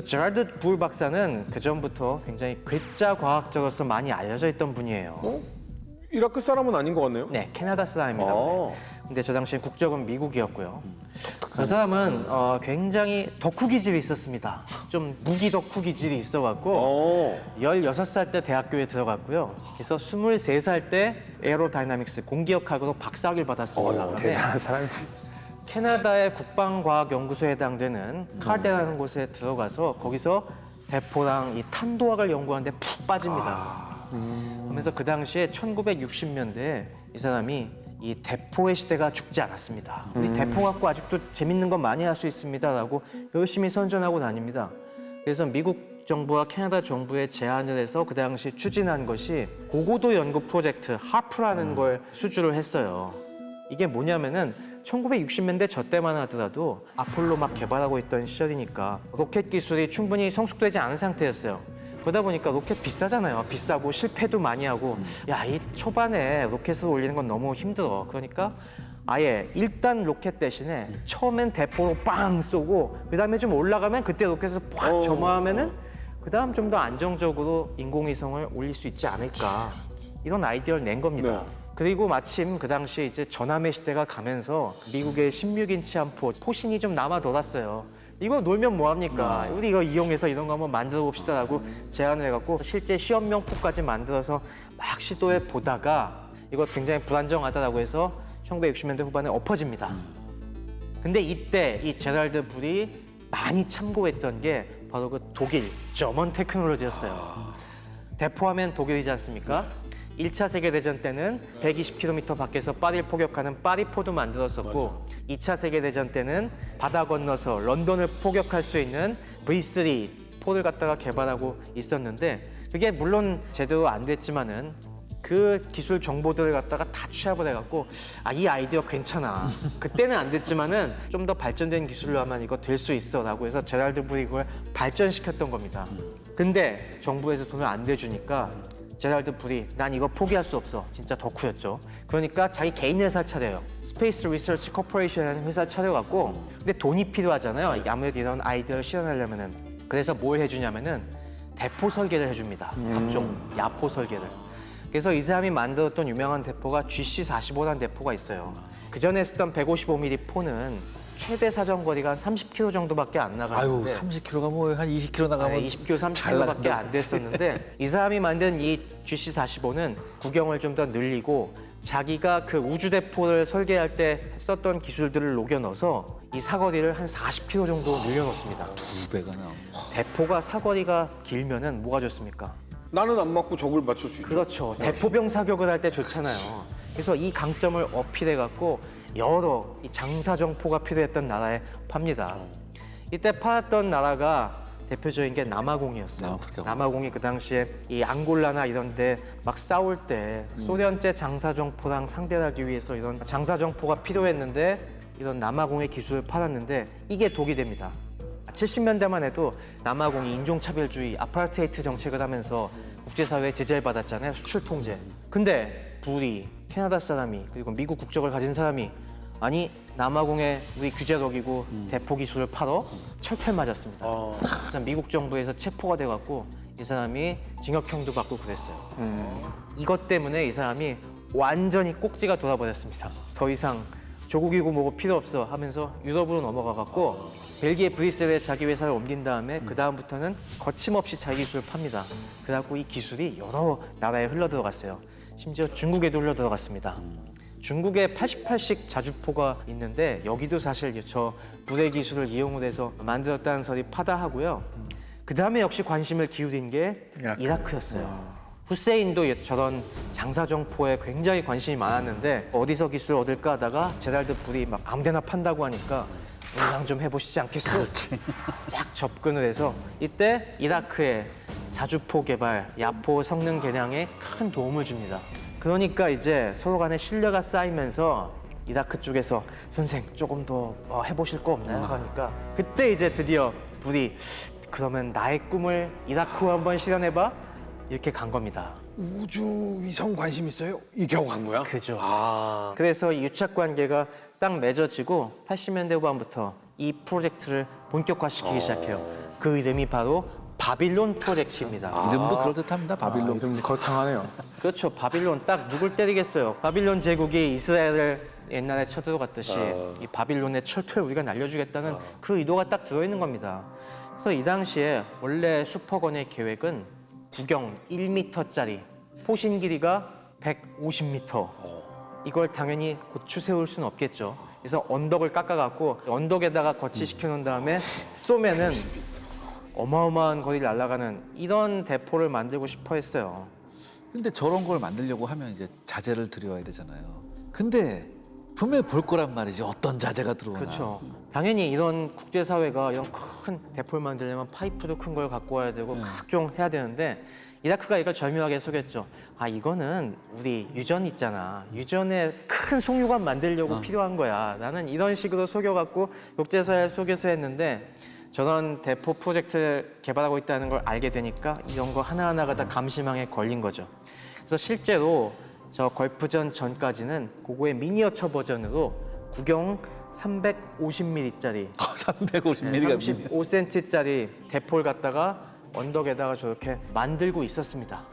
제랄드 불 박사는 그 전부터 굉장히 괴짜 과학자로서 많이 알려져 있던 분이에요. 이라크 사람은 아닌 것 같네요. 네, 캐나다 사람입니다. 근데 저 당시엔 국적은 미국이었고요. 그 사람은 굉장히 덕후 기질이 있었습니다. 좀 무기 덕후 기질이 있어갖고 16살 때 대학교에 들어갔고요. 그래서 23살 때 에어로다이나믹스 공기역학으로 박사학위를 받았습니다. 근데 대단한 사람이지. 캐나다의 국방과학연구소에 해당되는 칼데라는 곳에 들어가서 거기서 대포랑 이 탄도학을 연구하는데 푹 빠집니다. 그러면서 그 당시에 1960년대에 이 사람이 이 대포의 시대가 죽지 않았습니다. 우리 대포 갖고 아직도 재밌는 건 많이 할 수 있습니다라고 열심히 선전하고 다닙니다. 그래서 미국 정부와 캐나다 정부에 제안을 해서 그 당시 추진한 것이 고고도 연구 프로젝트 하프라는 걸 수주를 했어요. 이게 뭐냐면은 1960년대 저 때만 하더라도 아폴로 막 개발하고 있던 시절이니까 로켓 기술이 충분히 성숙되지 않은 상태였어요. 그러다 보니까 로켓 비싸잖아요. 비싸고 실패도 많이 하고 야, 이 초반에 로켓을 올리는 건 너무 힘들어. 그러니까 아예 일단 로켓 대신에 처음엔 대포로 빵 쏘고 그다음에 좀 올라가면 그때 로켓을 팍 점화하면은 그다음 좀 더 안정적으로 인공위성을 올릴 수 있지 않을까. 이런 아이디어를 낸 겁니다. 그리고 마침 그 당시에 이제 전함의 시대가 가면서 미국의 16인치 함포 포신이 좀 남아 돌았어요. 이거 놀면 뭐합니까? 우리 이거 이용해서 이런 거 한번 만들어 봅시다라고 제안을 해갖고 실제 시험용 포까지 만들어서 막 시도해 보다가 이거 굉장히 불안정하다라고 해서 1960년대 후반에 엎어집니다. 근데 이때 이 제랄드 불이 많이 참고했던 게 바로 그 독일 저먼 테크놀로지였어요. 대포하면 독일이지 않습니까? 1차 세계대전 때는 120km 밖에서 파리를 포격하는 파리포도 만들었었고 2차 세계대전 때는 바다 건너서 런던을 포격할 수 있는 V3 포를 갖다가 개발하고 있었는데 그게 물론 제대로 안 됐지만은 그 기술 정보들을 갖다가 다 취합을 해갖고 이 아이디어 괜찮아. 그때는 안 됐지만은 좀 더 발전된 기술로 하면 이거 될 수 있어라고 해서 제랄드 브리 이걸 발전시켰던 겁니다. 근데 정부에서 돈을 안 대주니까 제랄드 브리 난 이거 포기할 수 없어. 진짜 덕후였죠. 그러니까 자기 개인 회사 차려요. 스페이스 리서치 코퍼레이션이라는 회사 차려갖고 근데 돈이 필요하잖아요. 아무래도 이런 아이디어를 실현하려면은 그래서 뭘 해주냐면은 대포 설계를 해줍니다. 각종 야포 설계를. 그래서 이 사람이 만들었던 유명한 대포가 GC45라는 대포가 있어요. 그 전에 쓰던 155mm 포는 최대 사정거리가 한 30km 정도밖에 안 아유, 나가는데 30km가 뭐 한 20km 나가면 20km, 30km밖에 안 됐었는데 이 사람이 만든 이 GC45는 구경을 좀 더 늘리고 자기가 그 우주대포를 설계할 때 썼던 기술들을 녹여 넣어서 이 사거리를 한 40km 정도 늘려놓습니다. 2배가 나오고. 대포가 사거리가 길면은 뭐가 좋습니까? 나는 안 맞고 적을 맞출 수 있죠. 그렇죠. 대포병 사격을 할 때 좋잖아요. 그래서 이 강점을 어필해갖고 여러 이 장사정포가 필요했던 나라에 팝니다. 이때 팔았던 나라가 대표적인 게 남아공이었어요. 남아프리카. 남아공이 그 당시에 이 앙골라나 이런 데 막 싸울 때 소련제 장사정포랑 상대를 하기 위해서 이런 장사정포가 필요했는데 이런 남아공의 기술을 팔았는데 이게 독이 됩니다. 70년대만 해도 남아공이 인종차별주의, 아파르테이트 정책을 하면서 국제사회에 제재를 받았잖아요. 수출 통제. 근데 불이 캐나다 사람이 그리고 미국 국적을 가진 사람이 아니 남아공에 우리 규제를 어기고 대포 기술을 팔어 철퇴 맞았습니다. 그래서 미국 정부에서 체포가 돼갖고 이 사람이 징역형도 받고 그랬어요. 이것 때문에 이 사람이 완전히 꼭지가 돌아버렸습니다. 더 이상 조국이고 뭐고 필요 없어 하면서 유럽으로 넘어가갖고 벨기에 브뤼셀에 자기 회사를 옮긴 다음에 그 다음부터는 거침없이 자기 기술을 팝니다. 그래갖고 이 기술이 여러 나라에 흘러들어갔어요. 심지어 중국에도 흘러들어갔습니다. 중국에 88식 자주포가 있는데 여기도 사실 저 불의 기술을 이용을 해서 만들었다는 설이 파다하고요. 그 다음에 역시 관심을 기울인 게 이라크였어요. 후세인도 저런 장사정포에 굉장히 관심이 많았는데 어디서 기술 얻을까 하다가 제랄드 불이 막 아무데나 판다고 하니까 운영 좀 해보시지 않겠어? 쫙 접근을 해서 이때 이라크의 자주포 개발, 야포 성능 개량에 큰 도움을 줍니다. 그러니까 이제 서로 간에 신뢰가 쌓이면서 이라크 쪽에서 선생 조금 더 해보실 거 없나요? 하니까 그때 이제 드디어 불이 그러면 나의 꿈을 이라크로 한번 실현해봐? 이렇게 간 겁니다. 우주 위성 관심 있어요? 이렇게 하고 간 거야? 그죠. 그래서 이 유착 관계가 딱 맺어지고 80년대 후반부터 이 프로젝트를 본격화시키기 시작해요. 그 이름이 바로 바빌론 프로젝트입니다. 이름도 그럴듯합니다. 바빌론. 이름 거창하네요. 그렇죠. 바빌론 딱 누굴 때리겠어요. 바빌론 제국이 이스라엘을 옛날에 쳐들어갔듯이 이 바빌론의 철퇴를 우리가 날려주겠다는 그 의도가 딱 들어있는 겁니다. 그래서 이 당시에 원래 슈퍼건의 계획은 구경 1m짜리 포신 길이가 150m. 이걸 당연히 고추 세울 수는 없겠죠. 그래서 언덕을 깎아갖고 언덕에다가 거치시켜 놓은 다음에 쏘면은 어마어마한 거리를 날아가는 이런 대포를 만들고 싶어 했어요. 근데 저런 걸 만들려고 하면 이제 자재를 들여야 되잖아요. 근데 분명히 볼 거란 말이지. 어떤 자재가 들어오나. 그렇죠. 당연히 이런 국제사회가 이런 큰 대포를 만들려면 파이프도 큰 걸 갖고 와야 되고 각종 해야 되는데 이라크가 이걸 절묘하게 속였죠. 이거는 우리 유전 있잖아. 유전에 큰 송유관 만들려고 필요한 거야. 나는 이런 식으로 속여갖고 국제사회 속여서 했는데 저런 대포 프로젝트를 개발하고 있다는 걸 알게 되니까 이런 거 하나하나가 다 감시망에 걸린 거죠. 그래서 실제로 저 걸프전 전까지는 그거의 미니어처 버전으로 구경 350mm짜리 350mm가 35cm짜리 대포를 갖다가 언덕에다가 저렇게 만들고 있었습니다.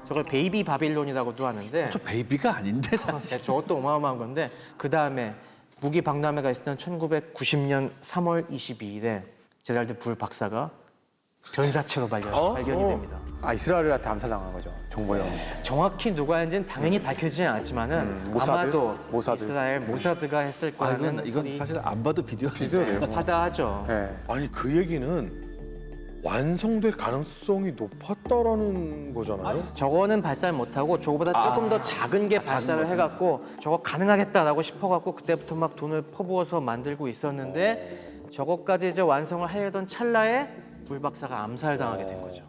저걸 베이비 바빌론이라고도 하는데 저 베이비가 아닌데 네, 저것도 어마어마한 건데 그 다음에 무기 박람회가 있었던 1990년 3월 22일에 제랄드 불 박사가 변사체로 발견이 됩니다. 이스라엘한테 암사당한 거죠. 정보요. 정확히 누가 했는지는 당연히 밝혀지지 않았지만은 모사드? 아마도 모사드. 이스라엘 모사드가 했을 거라는 이건 소리 사실 안 봐도 비디오. 비디오네요. 하다하죠. 네. 아니 그 얘기는 완성될 가능성이 높았다라는 거잖아요. 저거는 발사를 못하고 저거보다 조금 더 작은 게 발사를 해갖고 저거 가능하겠다라고 싶어갖고 그때부터 막 돈을 퍼부어서 만들고 있었는데 저거까지 이제 완성을 하려던 찰나에 불박사가 암살당하게 된 거죠.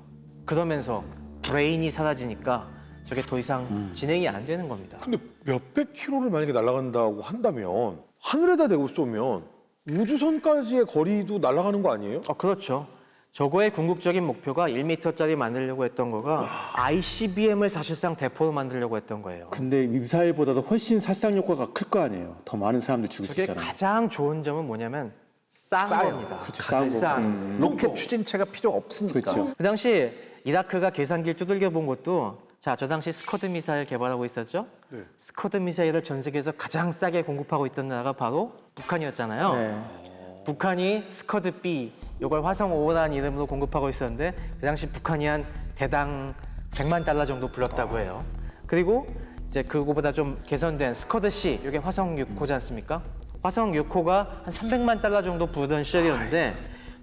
그러면서 브레인이 사라지니까 저게 더 이상 진행이 안 되는 겁니다. 근데 몇백 킬로를 만약에 날아간다고 한다면 하늘에다 대고 쏘면 우주선까지의 거리도 날아가는 거 아니에요? 그렇죠. 저거의 궁극적인 목표가 1m짜리 만들려고 했던 거가 ICBM을 사실상 대포로 만들려고 했던 거예요. 근데 미사일보다도 훨씬 살상 효과가 클 거 아니에요. 더 많은 사람들 죽일 수 저게 있잖아요. 가장 좋은 점은 뭐냐면 싼 겁니다. 싼 거. 싼. 로켓 추진체가 필요 없으니까. 그렇죠. 그 당시 이라크가 계산기를 두들겨 본 것도 자, 저 당시 스커드 미사일 개발하고 있었죠. 스커드 미사일을 전 세계에서 가장 싸게 공급하고 있던 나라가 바로 북한이었잖아요. 네. 북한이 스커드 B 이걸 화성 5라는 이름으로 공급하고 있었는데 그 당시 북한이 한 대당 100만 달러 정도 불렀다고 해요. 그리고 이제 그거보다 좀 개선된 스커드 C 이게 화성 6호지 않습니까? 화성 6호가 한 300만 달러 정도 부르던 시절이었는데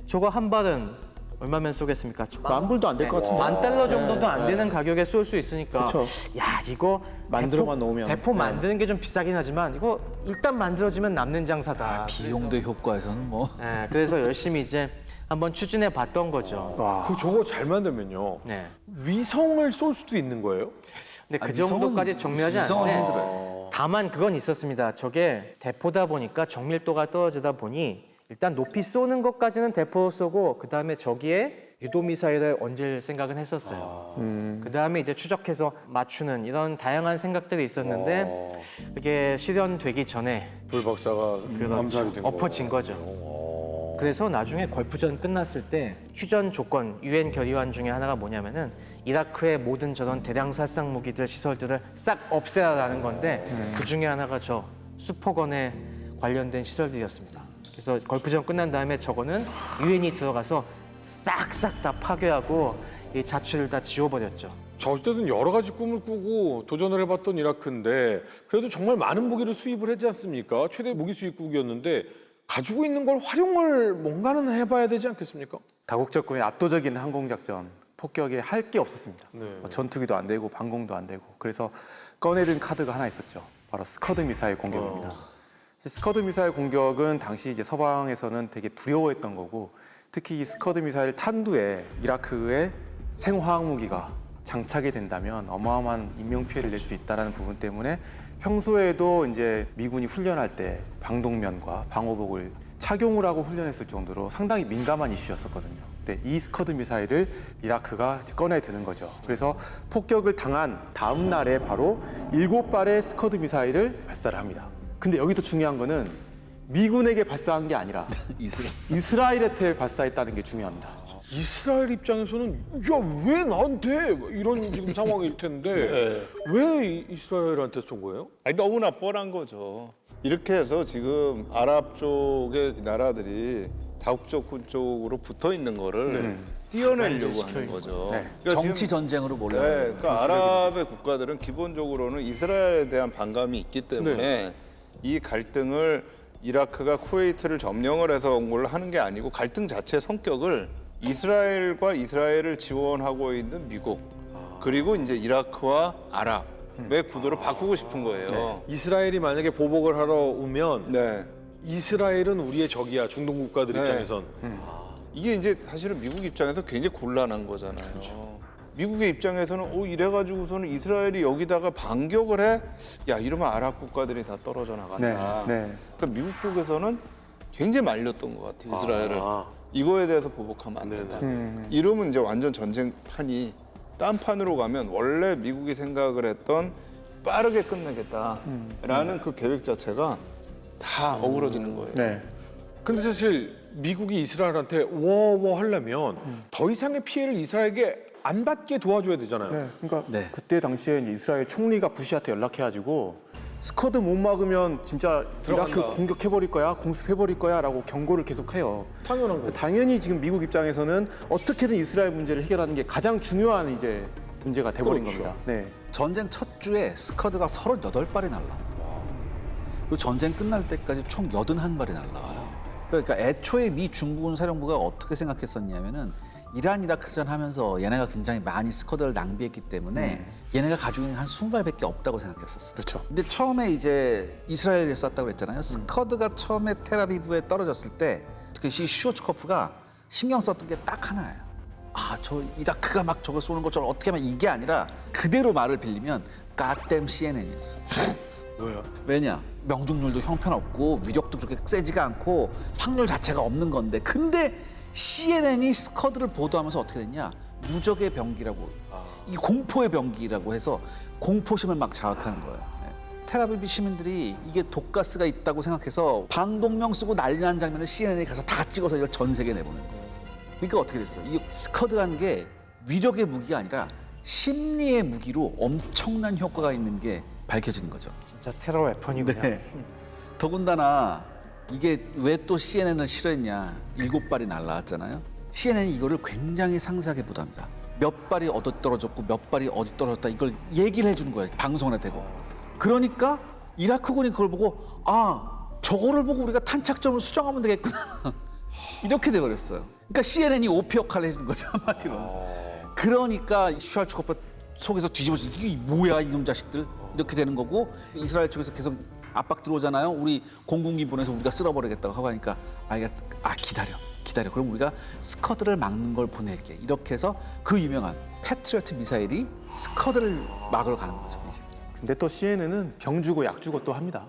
저거 한 발은 얼마면 쏘겠습니까? 만 불도 안 될 것 같은데. 만 달러 정도도 안 되는 가격에 쏠 수 있으니까. 그쵸. 야 이거 만들어만 놓으면. 대포 만드는 게 좀 비싸긴 하지만 이거 일단 만들어지면 남는 장사다. 비용도 효과에서는 뭐. 네, 그래서 열심히 이제 한번 추진해 봤던 거죠. 그 저거 잘 만들면요. 네. 위성을 쏠 수도 있는 거예요? 근데 그 위성은- 정도까지 정밀하지 위성은 않은데 힘들어요. 다만 그건 있었습니다. 저게 대포다 보니까 정밀도가 떨어지다 보니 일단 높이 쏘는 것까지는 대포로 쏘고 그 다음에 저기에 유도 미사일을 얹을 생각은 했었어요. 그 다음에 이제 추적해서 맞추는 이런 다양한 생각들이 있었는데 이게 실현되기 전에 불박사가 암살이 된 거. 엎어진 거죠. 그래서 나중에 걸프전 끝났을 때 휴전 조건 유엔 결의안 중에 하나가 뭐냐면은 이라크의 모든 저런 대량 살상 무기들 시설들을 싹 없애라라는 건데 그 중에 하나가 저 슈퍼건에 관련된 시설들이었습니다. 그래서 걸프전 끝난 다음에 저거는 유엔이 들어가서 싹싹 다 파괴하고 이 자취를 다 지워버렸죠. 저 때는 여러 가지 꿈을 꾸고 도전을 해봤던 이라크인데 그래도 정말 많은 무기를 수입을 했지 않습니까? 최대 무기 수입국이었는데 가지고 있는 걸 활용을 뭔가는 해봐야 되지 않겠습니까? 다국적군의 압도적인 항공작전 폭격에 할 게 없었습니다. 네. 전투기도 안 되고 방공도 안 되고 그래서 꺼내든 카드가 하나 있었죠. 바로 스커드 미사일 공격입니다. 스커드 미사일 공격은 당시 이제 서방에서는 되게 두려워했던 거고 특히 이 스커드 미사일 탄두에 이라크의 생화학 무기가 장착이 된다면 어마어마한 인명 피해를 낼 수 있다는 부분 때문에 평소에도 이제 미군이 훈련할 때 방독면과 방호복을 착용을 하고 훈련했을 정도로 상당히 민감한 이슈였었거든요. 근데 이 스커드 미사일을 이라크가 이제 꺼내 드는 거죠. 그래서 폭격을 당한 다음 날에 바로 7발의 스커드 미사일을 발사를 합니다. 근데 여기서 중요한 거는 미군에게 발사한 게 아니라 이스라엘한테 발사했다는 게 중요합니다. 이스라엘 입장에서는 야 왜 나한테 이런 지금 상황일 텐데 왜 이스라엘한테 쏜 거예요? 아니 너무나 뻔한 거죠. 이렇게 해서 지금 아랍 쪽의 나라들이 다국적군 쪽으로 붙어 있는 거를 띄어내려고 하는 거죠. 네. 그러니까 정치 지금, 전쟁으로 네, 몰려가는 그러니까 아랍의 국가들은 기본적으로는 이스라엘에 대한 반감이 있기 때문에 이 갈등을 이라크가 쿠웨이트를 점령을 해서 온 걸로 하는 게 아니고 갈등 자체의 성격을 이스라엘과 이스라엘을 지원하고 있는 미국 그리고 이제 이라크와 아랍의 구도로 바꾸고 싶은 거예요. 이스라엘이 만약에 보복을 하러 오면 네. 이스라엘은 우리의 적이야 중동 국가들 네. 입장에선. 이게 이제 사실은 미국 입장에서 굉장히 곤란한 거잖아요. 미국의 입장에서는 이래가지고서는 이스라엘이 여기다가 반격을 해, 야 이러면 아랍 국가들이 다 떨어져 나간다. 네. 그러니까 미국 쪽에서는 굉장히 말렸던 것 같아요. 이스라엘을 이거에 대해서 보복하면 안 된다. 이러면 이제 완전 전쟁판이 딴판으로 가면 원래 미국이 생각을 했던 빠르게 끝내겠다라는 그 계획 자체가 다 어그러지는 거예요. 네. 근데 사실 미국이 이스라엘한테 워워 하려면 더 이상의 피해를 이스라엘에게 안 받게 도와줘야 되잖아요. 네, 그러니까 네. 그때 당시에 이제 이스라엘 총리가 부시한테 연락해가지고 스커드 못 막으면 진짜 이라크 들어간다. 공격해버릴 거야, 공습해버릴 거야라고 경고를 계속해요. 당연한 거죠. 당연히 지금 미국 입장에서는 어떻게든 이스라엘 문제를 해결하는 게 가장 중요한 이제 문제가 돼버린 그렇죠. 겁니다. 네. 전쟁 첫 주에 스커드가 38발이 날라. 그리고 전쟁 끝날 때까지 총 81발이 날라와요. 그러니까 애초에 미 중부군 사령부가 어떻게 생각했었냐면은 이란 이라크전 하면서 얘네가 굉장히 많이 스쿼드를 낭비했기 때문에 얘네가 가지고 있는 한 20발밖에 없다고 생각했었어. 그렇죠. 근데 처음에 이제 이스라엘에 쐈다고 그랬잖아요. 스쿼드가 처음에 텔아비브에 떨어졌을 때 특히 이 슈어츠코프가 신경 썼던 게 딱 하나예요. 아, 저 이라크가 막 저거 쏘는 것처럼 어떻게 하면 이게 아니라 그대로 말을 빌리면 갓댐 CNN이었어. 왜요? 왜냐? 명중률도 형편없고 위력도 그렇게 세지가 않고 확률 자체가 없는 건데 근데 CNN이 스쿼드를 보도하면서 어떻게 됐냐? 무적의 병기라고 이 공포의 병기라고 해서 공포심을 막 자극하는 거예요. 네. 텔아비브 시민들이 이게 독가스가 있다고 생각해서 방독명 쓰고 난리 난 장면을 CNN에 가서 다 찍어서 이걸 전 세계에 내보는 거예요. 그러니까 어떻게 됐어요? 이 스쿼드라는 게 위력의 무기가 아니라 심리의 무기로 엄청난 효과가 있는 게 밝혀지는 거죠. 진짜 테러 웨폰이군요. 네. 더군다나 이게 왜 또 CNN을 싫어했냐? 7발이 날라왔잖아요. CNN이 이거를 굉장히 상세하게 보도합니다. 몇 발이 어디 떨어졌고 몇 발이 어디 떨어졌다 이걸 얘기를 해주는 거예요. 방송에 대고. 그러니까 이라크군이 그걸 보고 아 저거를 보고 우리가 탄착점을 수정하면 되겠구나. 이렇게 돼버렸어요. 그러니까 CNN이 오피 역할을 해주는 거죠 한마디로. 그러니까 슈왈츠코프 속에서 뒤집어져 이게 뭐야 이놈 자식들 이렇게 되는 거고 이스라엘 쪽에서 계속 압박 들어오잖아요. 우리 공군기 보내서 우리가 쓸어버리겠다고 하고 하니까 기다려. 그럼 우리가 스커드를 막는 걸 보낼게. 이렇게 해서 그 유명한 패트리어트 미사일이 스커드를 막으러 가는 거죠. 이제. 근데 또 CNN은 병 주고 약 주고 또 합니다.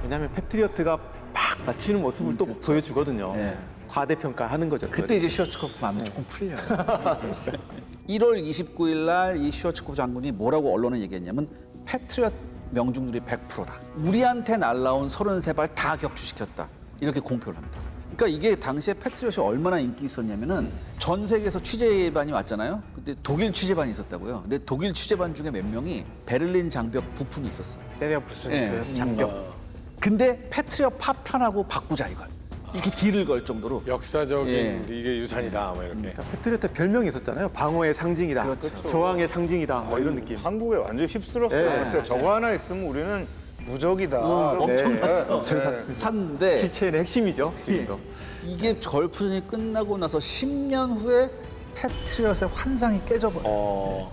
왜냐하면 패트리어트가 막 맞히는 모습을 또 보여주거든요. 네. 과대평가하는 거죠. 그때 이제 슈어츠코프 마음이 조금 풀려요. 1월 29일 날 이 슈어츠코프 장군이 뭐라고 언론에 얘기했냐면 패트리어트 명중률이 100%다. 우리한테 날라온 33발 다 격추시켰다. 이렇게 공표를 합니다. 그러니까 이게 당시에 패트리엇이 얼마나 인기 있었냐면은 전 세계에서 취재반이 왔잖아요. 그때 독일 취재반이 있었다고요. 근데 독일 취재반 중에 몇 명이 베를린 장벽 부품이 있었어요. 때려 부수는 예. 그 장벽. 근데 패트리엇 파편하고 바꾸자 이걸. 이렇게 딜을 걸 정도로. 역사적인 예. 이게 유산이다 뭐 이렇게. 패트리어트 별명이 있었잖아요. 방어의 상징이다. 그렇죠. 저항의 상징이다. 뭐 이런 느낌. 한국에 완전 휩쓸었어요. 네. 그때 저거 하나 있으면 우리는 무적이다. 엄청 네. 샀죠. 엄청 네. 샀는데 킬체인의 핵심이죠. 지금도. 이게 걸프전이 끝나고 나서 10년 후에 패트리엇의 환상이 깨져버려요.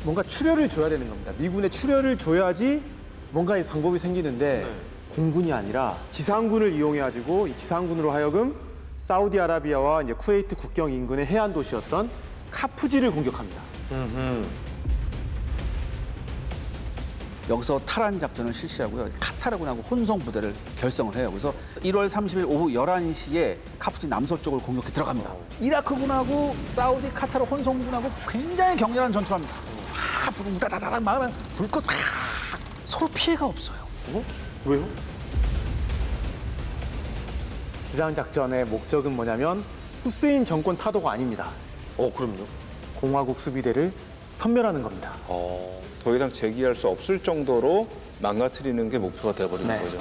뭔가 출혈을 줘야 되는 겁니다. 미군의 출혈을 줘야지 뭔가 이 방법이 생기는데 공군이 아니라 지상군을 이용해가지고 이 지상군으로 하여금 사우디아라비아와 이제 쿠웨이트 국경 인근의 해안 도시였던 카푸지를 공격합니다. 여기서 타란 작전을 실시하고요. 카타르군하고 혼성 부대를 결성을 해요. 그래서 1월 30일 오후 11시에 카푸지 남서쪽을 공격해 들어갑니다. 이라크군하고 사우디 카타르 혼성군하고 굉장히 격렬한 전투를 합니다. 우다다다닥 막 불꽃 서로 피해가 없어요. 왜요? 지상 작전의 목적은 뭐냐면 후세인 정권 타도가 아닙니다. 그럼요. 공화국 수비대를 섬멸하는 겁니다. 더 이상 제기할 수 없을 정도로 망가뜨리는 게 목표가 돼버리는 거죠.